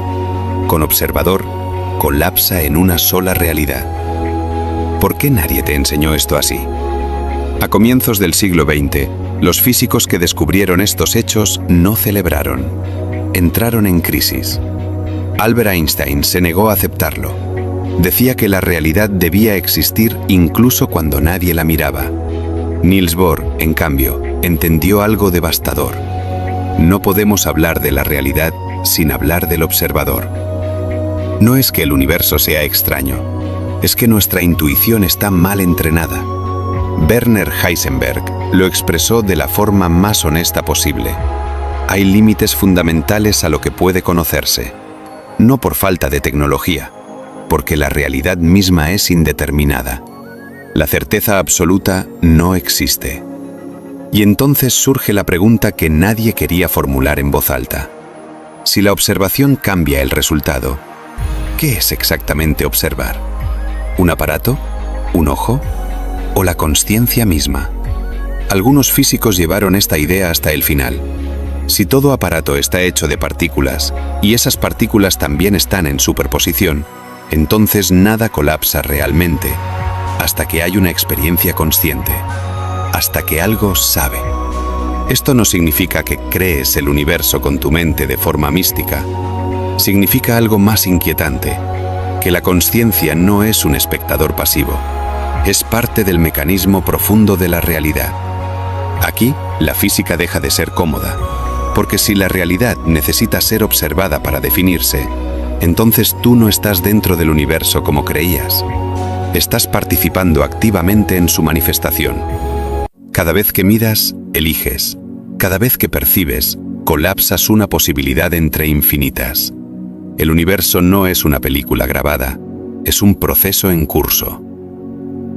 Con observador, colapsa en una sola realidad. ¿Por qué nadie te enseñó esto así? A comienzos del siglo XX, los físicos que descubrieron estos hechos no celebraron. Entraron en crisis. Albert Einstein se negó a aceptarlo. Decía que la realidad debía existir incluso cuando nadie la miraba. Niels Bohr, en cambio, entendió algo devastador. No podemos hablar de la realidad sin hablar del observador. No es que el universo sea extraño, es que nuestra intuición está mal entrenada. Werner Heisenberg lo expresó de la forma más honesta posible. Hay límites fundamentales a lo que puede conocerse, no por falta de tecnología, porque la realidad misma es indeterminada. La certeza absoluta no existe. Y entonces surge la pregunta que nadie quería formular en voz alta. Si la observación cambia el resultado, ¿qué es exactamente observar? ¿Un aparato? ¿Un ojo? ¿O la consciencia misma? Algunos físicos llevaron esta idea hasta el final. Si todo aparato está hecho de partículas, y esas partículas también están en superposición, entonces nada colapsa realmente, hasta que hay una experiencia consciente, hasta que algo sabe. Esto no significa que crees el universo con tu mente de forma mística. Significa algo más inquietante, que la consciencia no es un espectador pasivo. Es parte del mecanismo profundo de la realidad. Aquí, la física deja de ser cómoda, porque si la realidad necesita ser observada para definirse, entonces tú no estás dentro del universo como creías. Estás participando activamente en su manifestación. Cada vez que miras, eliges. Cada vez que percibes, colapsas una posibilidad entre infinitas. El universo no es una película grabada, es un proceso en curso.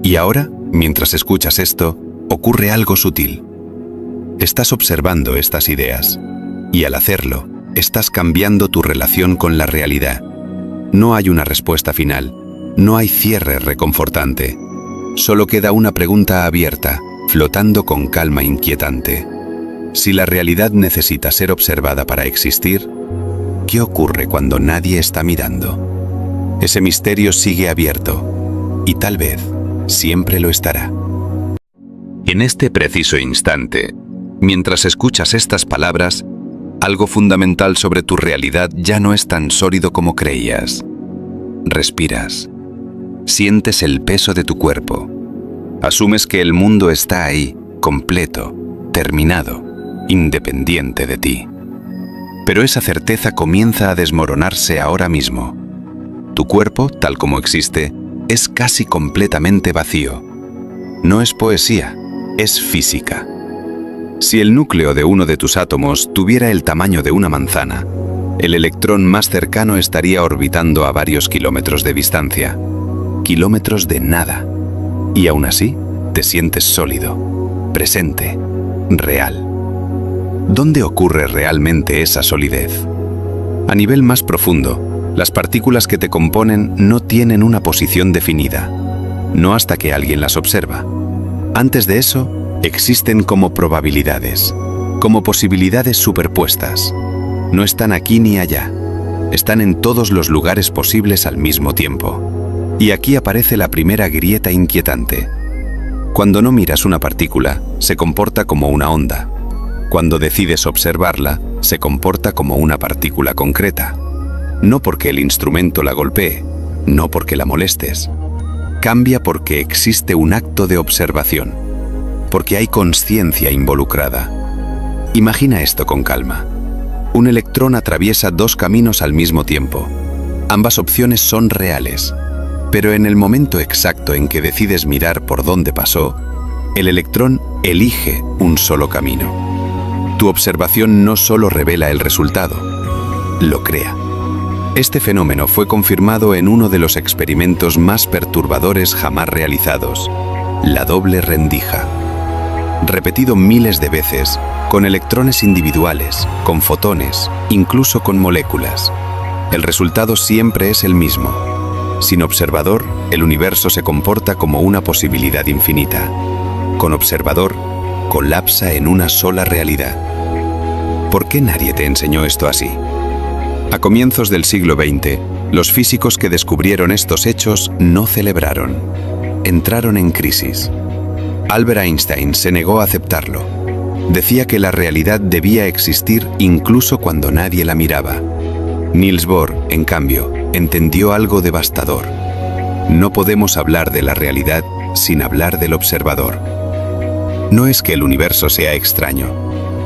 Y ahora, mientras escuchas esto, ocurre algo sutil. Estás observando estas ideas, y al hacerlo, estás cambiando tu relación con la realidad. No hay una respuesta final, no hay cierre reconfortante. Solo queda una pregunta abierta, flotando con calma inquietante. Si la realidad necesita ser observada para existir, ¿qué ocurre cuando nadie está mirando? Ese misterio sigue abierto, y tal vez siempre lo estará. En este preciso instante, mientras escuchas estas palabras, algo fundamental sobre tu realidad ya no es tan sólido como creías. Respiras. Sientes el peso de tu cuerpo. Asumes que el mundo está ahí, completo, terminado, independiente de ti. Pero esa certeza comienza a desmoronarse ahora mismo. Tu cuerpo, tal como existe, es casi completamente vacío. No es poesía, es física. Si el núcleo de uno de tus átomos tuviera el tamaño de una manzana, el electrón más cercano estaría orbitando a varios kilómetros de distancia. Kilómetros de nada. Y aún así, te sientes sólido, presente, real. ¿Dónde ocurre realmente esa solidez? A nivel más profundo, las partículas que te componen no tienen una posición definida, no hasta que alguien las observa. Antes de eso, existen como probabilidades, como posibilidades superpuestas. No están aquí ni allá. Están en todos los lugares posibles al mismo tiempo. Y aquí aparece la primera grieta inquietante. Cuando no miras una partícula, se comporta como una onda. Cuando decides observarla, se comporta como una partícula concreta. No porque el instrumento la golpee, no porque la molestes. Cambia porque existe un acto de observación, porque hay conciencia involucrada. Imagina esto con calma. Un electrón atraviesa dos caminos al mismo tiempo. Ambas opciones son reales, pero en el momento exacto en que decides mirar por dónde pasó, el electrón elige un solo camino. Tu observación no solo revela el resultado, lo crea. Este fenómeno fue confirmado en uno de los experimentos más perturbadores jamás realizados, la doble rendija. Repetido miles de veces, con electrones individuales, con fotones, incluso con moléculas. El resultado siempre es el mismo. Sin observador, el universo se comporta como una posibilidad infinita. Con observador, colapsa en una sola realidad. ¿Por qué nadie te enseñó esto así? A comienzos del siglo XX, los físicos que descubrieron estos hechos no celebraron. Entraron en crisis. Albert Einstein se negó a aceptarlo. Decía que la realidad debía existir incluso cuando nadie la miraba. Niels Bohr, en cambio, entendió algo devastador. No podemos hablar de la realidad sin hablar del observador. No es que el universo sea extraño,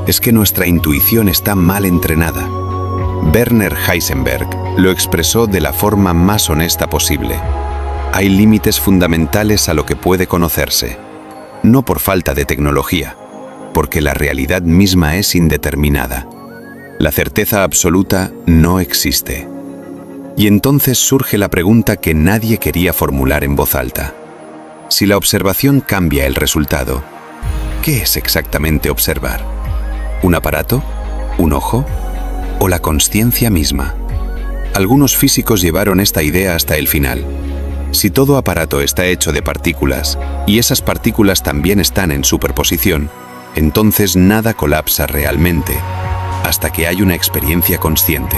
es que nuestra intuición está mal entrenada. Werner Heisenberg lo expresó de la forma más honesta posible. Hay límites fundamentales a lo que puede conocerse, no por falta de tecnología, porque la realidad misma es indeterminada. La certeza absoluta no existe. Y entonces surge la pregunta que nadie quería formular en voz alta. Si la observación cambia el resultado, ¿qué es exactamente observar? ¿Un aparato? ¿Un ojo? ¿O la consciencia misma? Algunos físicos llevaron esta idea hasta el final. Si todo aparato está hecho de partículas, y esas partículas también están en superposición, entonces nada colapsa realmente, hasta que hay una experiencia consciente,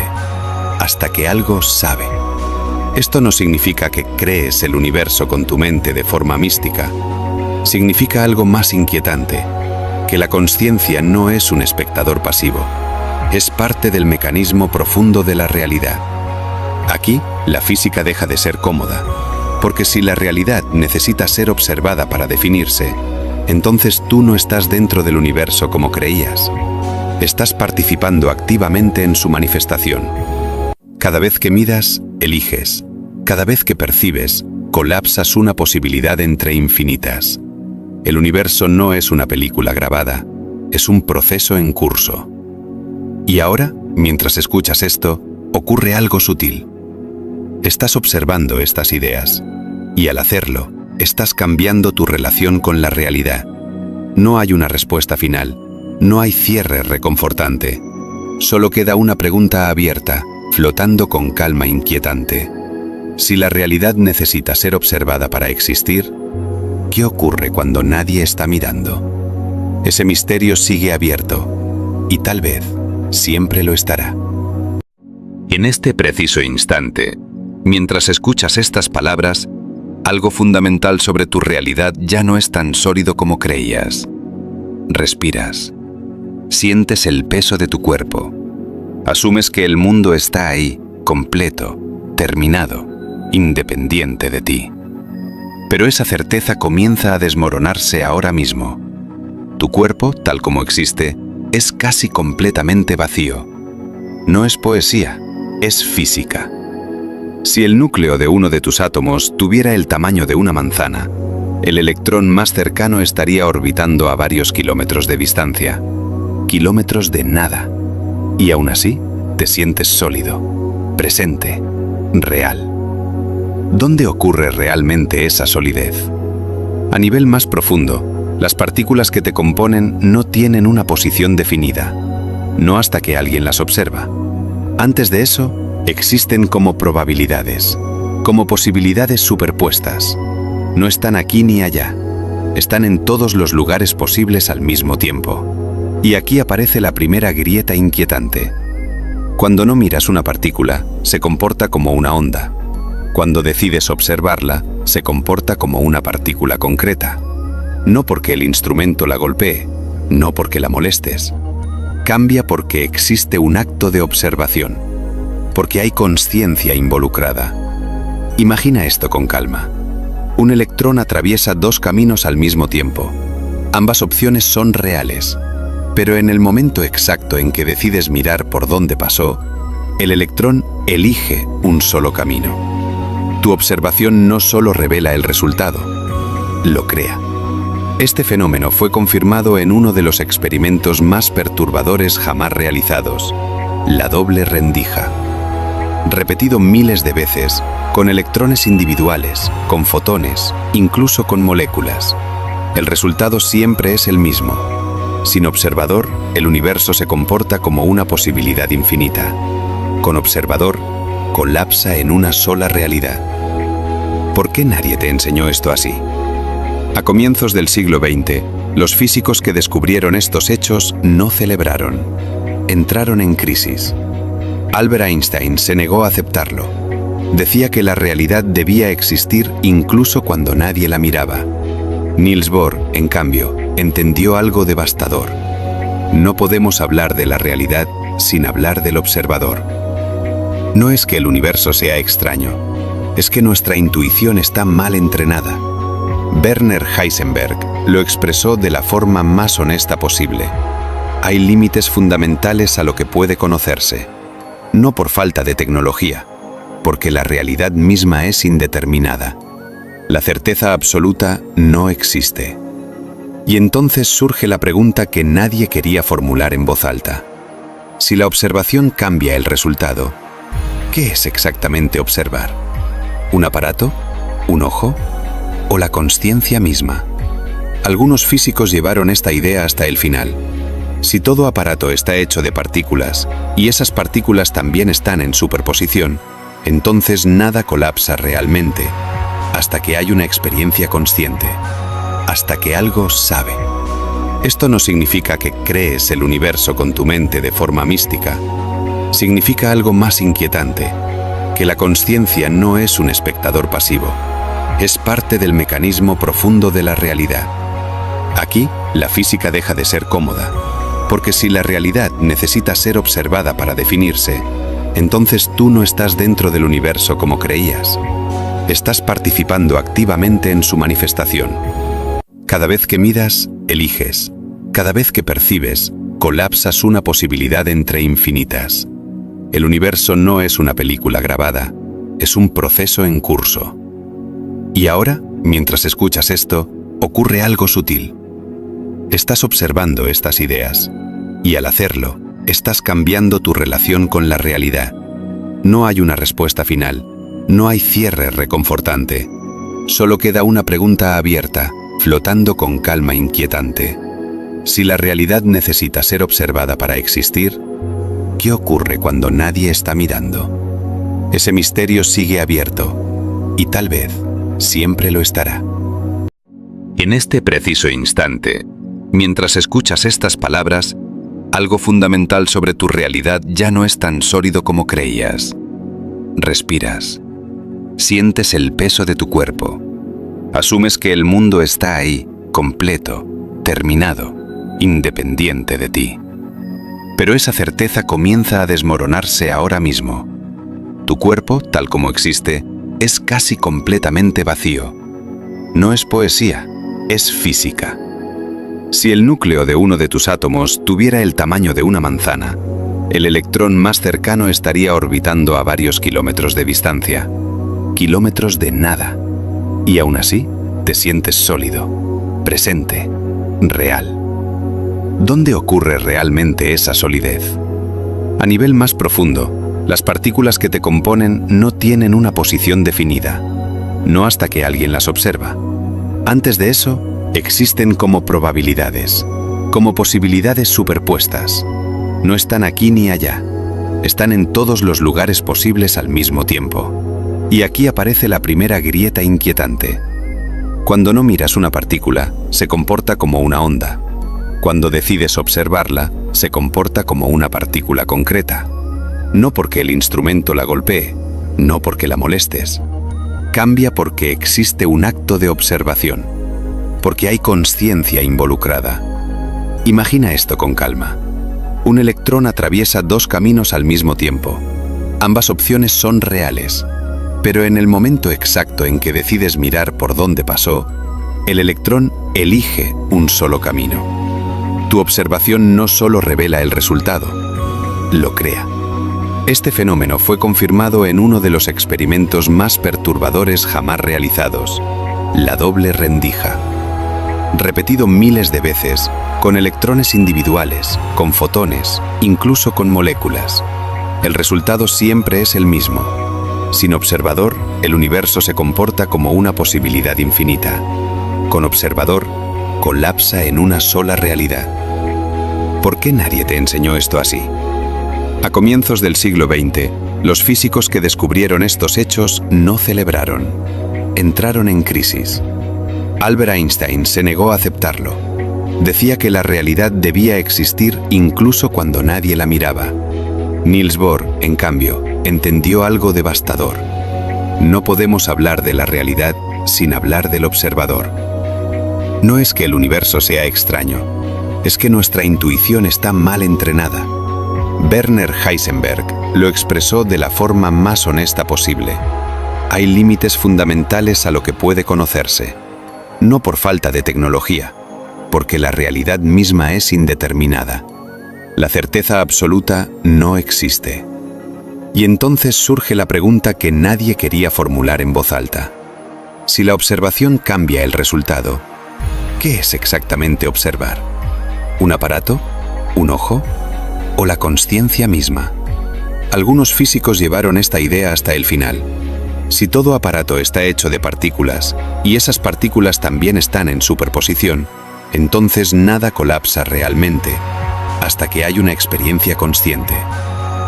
hasta que algo sabe. Esto no significa que crees el universo con tu mente de forma mística. Significa algo más inquietante, que la consciencia no es un espectador pasivo. Es parte del mecanismo profundo de la realidad. Aquí, la física deja de ser cómoda, porque si la realidad necesita ser observada para definirse, entonces tú no estás dentro del universo como creías. Estás participando activamente en su manifestación. Cada vez que miras, eliges. Cada vez que percibes, colapsas una posibilidad entre infinitas. El universo no es una película grabada, es un proceso en curso. Y ahora, mientras escuchas esto, ocurre algo sutil. Estás observando estas ideas, y al hacerlo, estás cambiando tu relación con la realidad. No hay una respuesta final, no hay cierre reconfortante. Solo queda una pregunta abierta, flotando con calma inquietante. Si la realidad necesita ser observada para existir, ¿qué ocurre cuando nadie está mirando? Ese misterio sigue abierto, y tal vez siempre lo estará. En este preciso instante, mientras escuchas estas palabras, algo fundamental sobre tu realidad ya no es tan sólido como creías. Respiras. Sientes el peso de tu cuerpo. Asumes que el mundo está ahí, completo, terminado, independiente de ti. Pero esa certeza comienza a desmoronarse ahora mismo. Tu cuerpo, tal como existe, es casi completamente vacío. No es poesía, es física. Si el núcleo de uno de tus átomos tuviera el tamaño de una manzana, el electrón más cercano estaría orbitando a varios kilómetros de distancia. Kilómetros de nada. Y aún así, te sientes sólido, presente, real. ¿Dónde ocurre realmente esa solidez? A nivel más profundo, las partículas que te componen no tienen una posición definida, no hasta que alguien las observa. Antes de eso, existen como probabilidades, como posibilidades superpuestas. No están aquí ni allá, están en todos los lugares posibles al mismo tiempo. Y aquí aparece la primera grieta inquietante. Cuando no miras una partícula, se comporta como una onda. Cuando decides observarla, se comporta como una partícula concreta. No porque el instrumento la golpee, no porque la molestes. Cambia porque existe un acto de observación, porque hay consciencia involucrada. Imagina esto con calma. Un electrón atraviesa dos caminos al mismo tiempo. Ambas opciones son reales, pero en el momento exacto en que decides mirar por dónde pasó, el electrón elige un solo camino. Tu observación no solo revela el resultado, lo crea. Este fenómeno fue confirmado en uno de los experimentos más perturbadores jamás realizados, la doble rendija. Repetido miles de veces, con electrones individuales, con fotones, incluso con moléculas. El resultado siempre es el mismo. Sin observador, el universo se comporta como una posibilidad infinita. Con observador, colapsa en una sola realidad. ¿Por qué nadie te enseñó esto así? A comienzos del siglo XX, los físicos que descubrieron estos hechos no celebraron. Entraron en crisis. Albert Einstein se negó a aceptarlo. Decía que la realidad debía existir incluso cuando nadie la miraba. Niels Bohr, en cambio, entendió algo devastador. No podemos hablar de la realidad sin hablar del observador. No es que el universo sea extraño, es que nuestra intuición está mal entrenada. Werner Heisenberg lo expresó de la forma más honesta posible. Hay límites fundamentales a lo que puede conocerse, no por falta de tecnología, porque la realidad misma es indeterminada. La certeza absoluta no existe. Y entonces surge la pregunta que nadie quería formular en voz alta. Si la observación cambia el resultado, ¿qué es exactamente observar? ¿Un aparato? ¿Un ojo? ¿O la consciencia misma? Algunos físicos llevaron esta idea hasta el final. Si todo aparato está hecho de partículas, y esas partículas también están en superposición, entonces nada colapsa realmente, hasta que hay una experiencia consciente, hasta que algo sabe. Esto no significa que crees el universo con tu mente de forma mística. Significa algo más inquietante, que la consciencia no es un espectador pasivo. Es parte del mecanismo profundo de la realidad. Aquí, la física deja de ser cómoda, porque si la realidad necesita ser observada para definirse, entonces tú no estás dentro del universo como creías. Estás participando activamente en su manifestación. Cada vez que miras, eliges. Cada vez que percibes, colapsas una posibilidad entre infinitas. El universo no es una película grabada, es un proceso en curso. Y ahora, mientras escuchas esto, ocurre algo sutil. Estás observando estas ideas, y al hacerlo, estás cambiando tu relación con la realidad. No hay una respuesta final, no hay cierre reconfortante. Solo queda una pregunta abierta, flotando con calma inquietante. Si la realidad necesita ser observada para existir, ¿qué ocurre cuando nadie está mirando? Ese misterio sigue abierto, y tal vez siempre lo estará. En este preciso instante, mientras escuchas estas palabras, algo fundamental sobre tu realidad ya no es tan sólido como creías. Respiras. Sientes el peso de tu cuerpo. Asumes que el mundo está ahí, completo, terminado, independiente de ti. Pero esa certeza comienza a desmoronarse ahora mismo. Tu cuerpo, tal como existe, es casi completamente vacío. No es poesía, es física. Si el núcleo de uno de tus átomos tuviera el tamaño de una manzana, el electrón más cercano estaría orbitando a varios kilómetros de distancia. Kilómetros de nada. Y aún así, te sientes sólido, presente, real. ¿Dónde ocurre realmente esa solidez? A nivel más profundo, las partículas que te componen no tienen una posición definida, no hasta que alguien las observa. Antes de eso, existen como probabilidades, como posibilidades superpuestas. No están aquí ni allá, están en todos los lugares posibles al mismo tiempo. Y aquí aparece la primera grieta inquietante. Cuando no miras una partícula, se comporta como una onda. Cuando decides observarla, se comporta como una partícula concreta. No porque el instrumento la golpee, no porque la molestes. Cambia porque existe un acto de observación, porque hay conciencia involucrada. Imagina esto con calma. Un electrón atraviesa dos caminos al mismo tiempo. Ambas opciones son reales, pero en el momento exacto en que decides mirar por dónde pasó, el electrón elige un solo camino. Tu observación no solo revela el resultado, lo crea. Este fenómeno fue confirmado en uno de los experimentos más perturbadores jamás realizados, la doble rendija. Repetido miles de veces, con electrones individuales, con fotones, incluso con moléculas. El resultado siempre es el mismo. Sin observador, el universo se comporta como una posibilidad infinita. Con observador, colapsa en una sola realidad. ¿Por qué nadie te enseñó esto así? A comienzos del siglo XX, los físicos que descubrieron estos hechos no celebraron. Entraron en crisis. Albert Einstein se negó a aceptarlo. Decía que la realidad debía existir incluso cuando nadie la miraba. Niels Bohr, en cambio, entendió algo devastador. No podemos hablar de la realidad sin hablar del observador. No es que el universo sea extraño, es que nuestra intuición está mal entrenada. Werner Heisenberg lo expresó de la forma más honesta posible. Hay límites fundamentales a lo que puede conocerse, no por falta de tecnología, porque la realidad misma es indeterminada. La certeza absoluta no existe. Y entonces surge la pregunta que nadie quería formular en voz alta. Si la observación cambia el resultado, ¿qué es exactamente observar? ¿Un aparato? ¿Un ojo? ¿O la consciencia misma? Algunos físicos llevaron esta idea hasta el final. Si todo aparato está hecho de partículas, y esas partículas también están en superposición, entonces nada colapsa realmente, hasta que hay una experiencia consciente,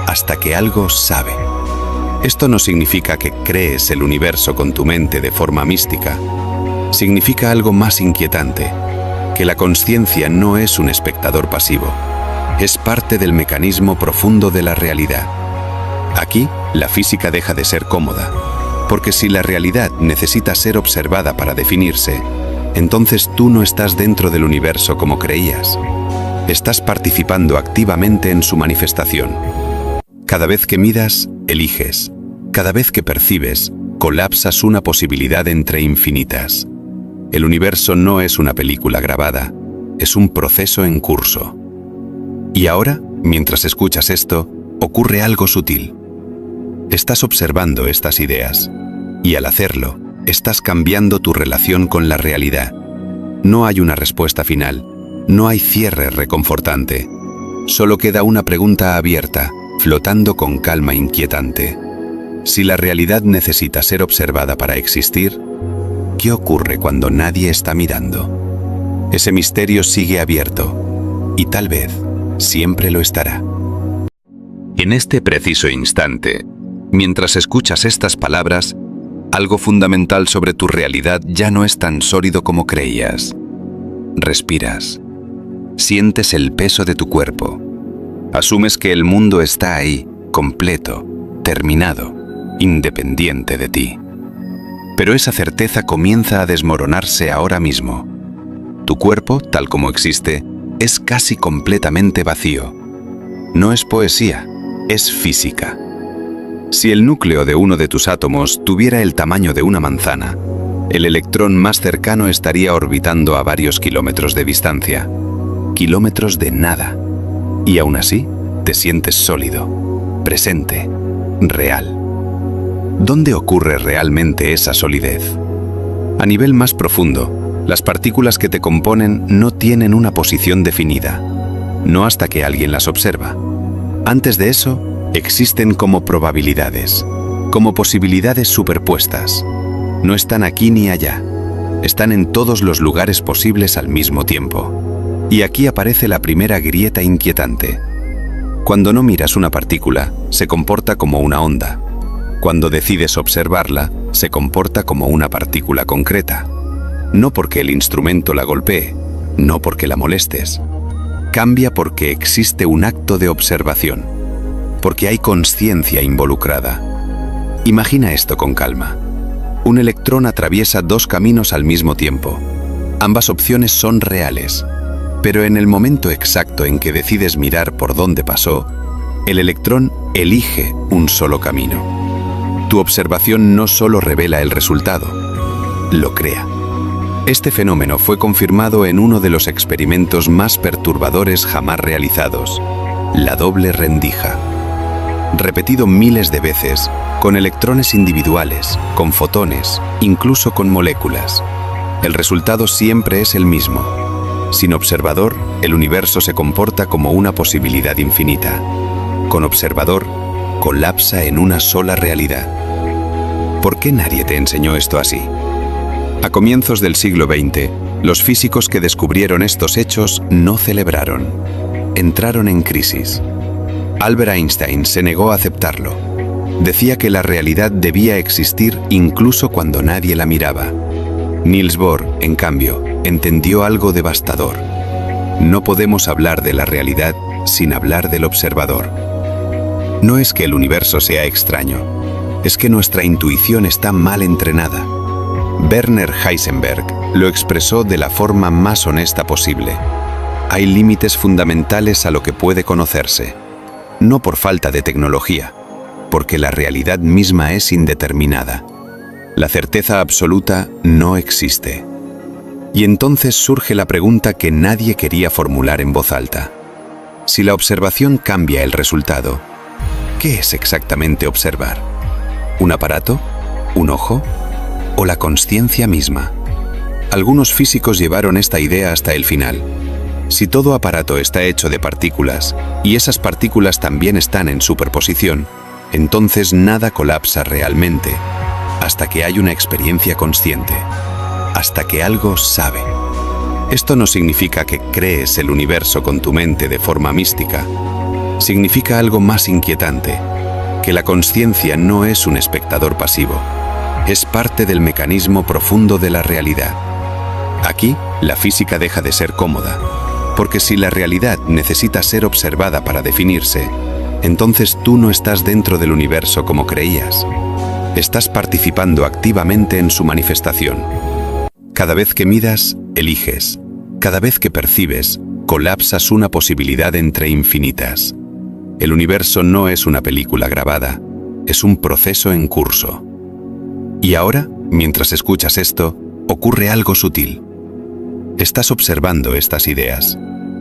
hasta que algo sabe. Esto no significa que crees el universo con tu mente de forma mística. Significa algo más inquietante, que la consciencia no es un espectador pasivo. Es parte del mecanismo profundo de la realidad. Aquí, la física deja de ser cómoda, porque si la realidad necesita ser observada para definirse, entonces tú no estás dentro del universo como creías. Estás participando activamente en su manifestación. Cada vez que miras, eliges. Cada vez que percibes, colapsas una posibilidad entre infinitas. El universo no es una película grabada, es un proceso en curso. Y ahora, mientras escuchas esto, ocurre algo sutil. Estás observando estas ideas, y al hacerlo, estás cambiando tu relación con la realidad. No hay una respuesta final, no hay cierre reconfortante. Solo queda una pregunta abierta, flotando con calma inquietante. Si la realidad necesita ser observada para existir, ¿qué ocurre cuando nadie está mirando? Ese misterio sigue abierto, y tal vez siempre lo estará. En este preciso instante, mientras escuchas estas palabras, algo fundamental sobre tu realidad ya no es tan sólido como creías. Respiras. Sientes el peso de tu cuerpo. Asumes que el mundo está ahí, completo, terminado, independiente de ti. Pero esa certeza comienza a desmoronarse ahora mismo. Tu cuerpo, tal como existe, es casi completamente vacío. No es poesía, es física. Si el núcleo de uno de tus átomos tuviera el tamaño de una manzana, el electrón más cercano estaría orbitando a varios kilómetros de distancia. Kilómetros de nada. Y aún así, te sientes sólido, presente, real. ¿Dónde ocurre realmente esa solidez? A nivel más profundo, las partículas que te componen no tienen una posición definida, no hasta que alguien las observa. Antes de eso, existen como probabilidades, como posibilidades superpuestas. No están aquí ni allá, están en todos los lugares posibles al mismo tiempo. Y aquí aparece la primera grieta inquietante. Cuando no miras una partícula, se comporta como una onda. Cuando decides observarla, se comporta como una partícula concreta. No porque el instrumento la golpee, no porque la molestes. Cambia porque existe un acto de observación, porque hay consciencia involucrada. Imagina esto con calma. Un electrón atraviesa dos caminos al mismo tiempo. Ambas opciones son reales, pero en el momento exacto en que decides mirar por dónde pasó, el electrón elige un solo camino. Tu observación no solo revela el resultado, lo crea. Este fenómeno fue confirmado en uno de los experimentos más perturbadores jamás realizados, la doble rendija. Repetido miles de veces, con electrones individuales, con fotones, incluso con moléculas. El resultado siempre es el mismo. Sin observador, el universo se comporta como una posibilidad infinita. Con observador, colapsa en una sola realidad. ¿Por qué nadie te enseñó esto así? A comienzos del siglo XX, los físicos que descubrieron estos hechos no celebraron. Entraron en crisis. Albert Einstein se negó a aceptarlo. Decía que la realidad debía existir incluso cuando nadie la miraba. Niels Bohr, en cambio, entendió algo devastador. No podemos hablar de la realidad sin hablar del observador. No es que el universo sea extraño, es que nuestra intuición está mal entrenada. Werner Heisenberg lo expresó de la forma más honesta posible. Hay límites fundamentales a lo que puede conocerse. No por falta de tecnología, porque la realidad misma es indeterminada. La certeza absoluta no existe. Y entonces surge la pregunta que nadie quería formular en voz alta. Si la observación cambia el resultado, ¿qué es exactamente observar? ¿Un aparato? ¿Un ojo? ¿O la consciencia misma? Algunos físicos llevaron esta idea hasta el final. Si todo aparato está hecho de partículas, y esas partículas también están en superposición, entonces nada colapsa realmente, hasta que hay una experiencia consciente, hasta que algo sabe. Esto no significa que crees el universo con tu mente de forma mística. Significa algo más inquietante, que la consciencia no es un espectador pasivo, es parte del mecanismo profundo de la realidad. Aquí, la física deja de ser cómoda, porque si la realidad necesita ser observada para definirse, entonces tú no estás dentro del universo como creías. Estás participando activamente en su manifestación. Cada vez que miras, eliges. Cada vez que percibes, colapsas una posibilidad entre infinitas. El universo no es una película grabada, es un proceso en curso. Y ahora, mientras escuchas esto, ocurre algo sutil. Estás observando estas ideas,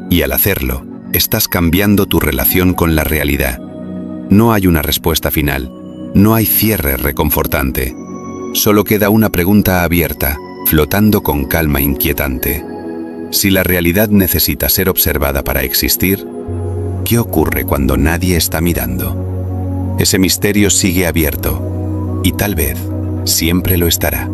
y al hacerlo, estás cambiando tu relación con la realidad. No hay una respuesta final, no hay cierre reconfortante. Solo queda una pregunta abierta, flotando con calma inquietante. Si la realidad necesita ser observada para existir, ¿qué ocurre cuando nadie está mirando? Ese misterio sigue abierto, y tal vez siempre lo estará.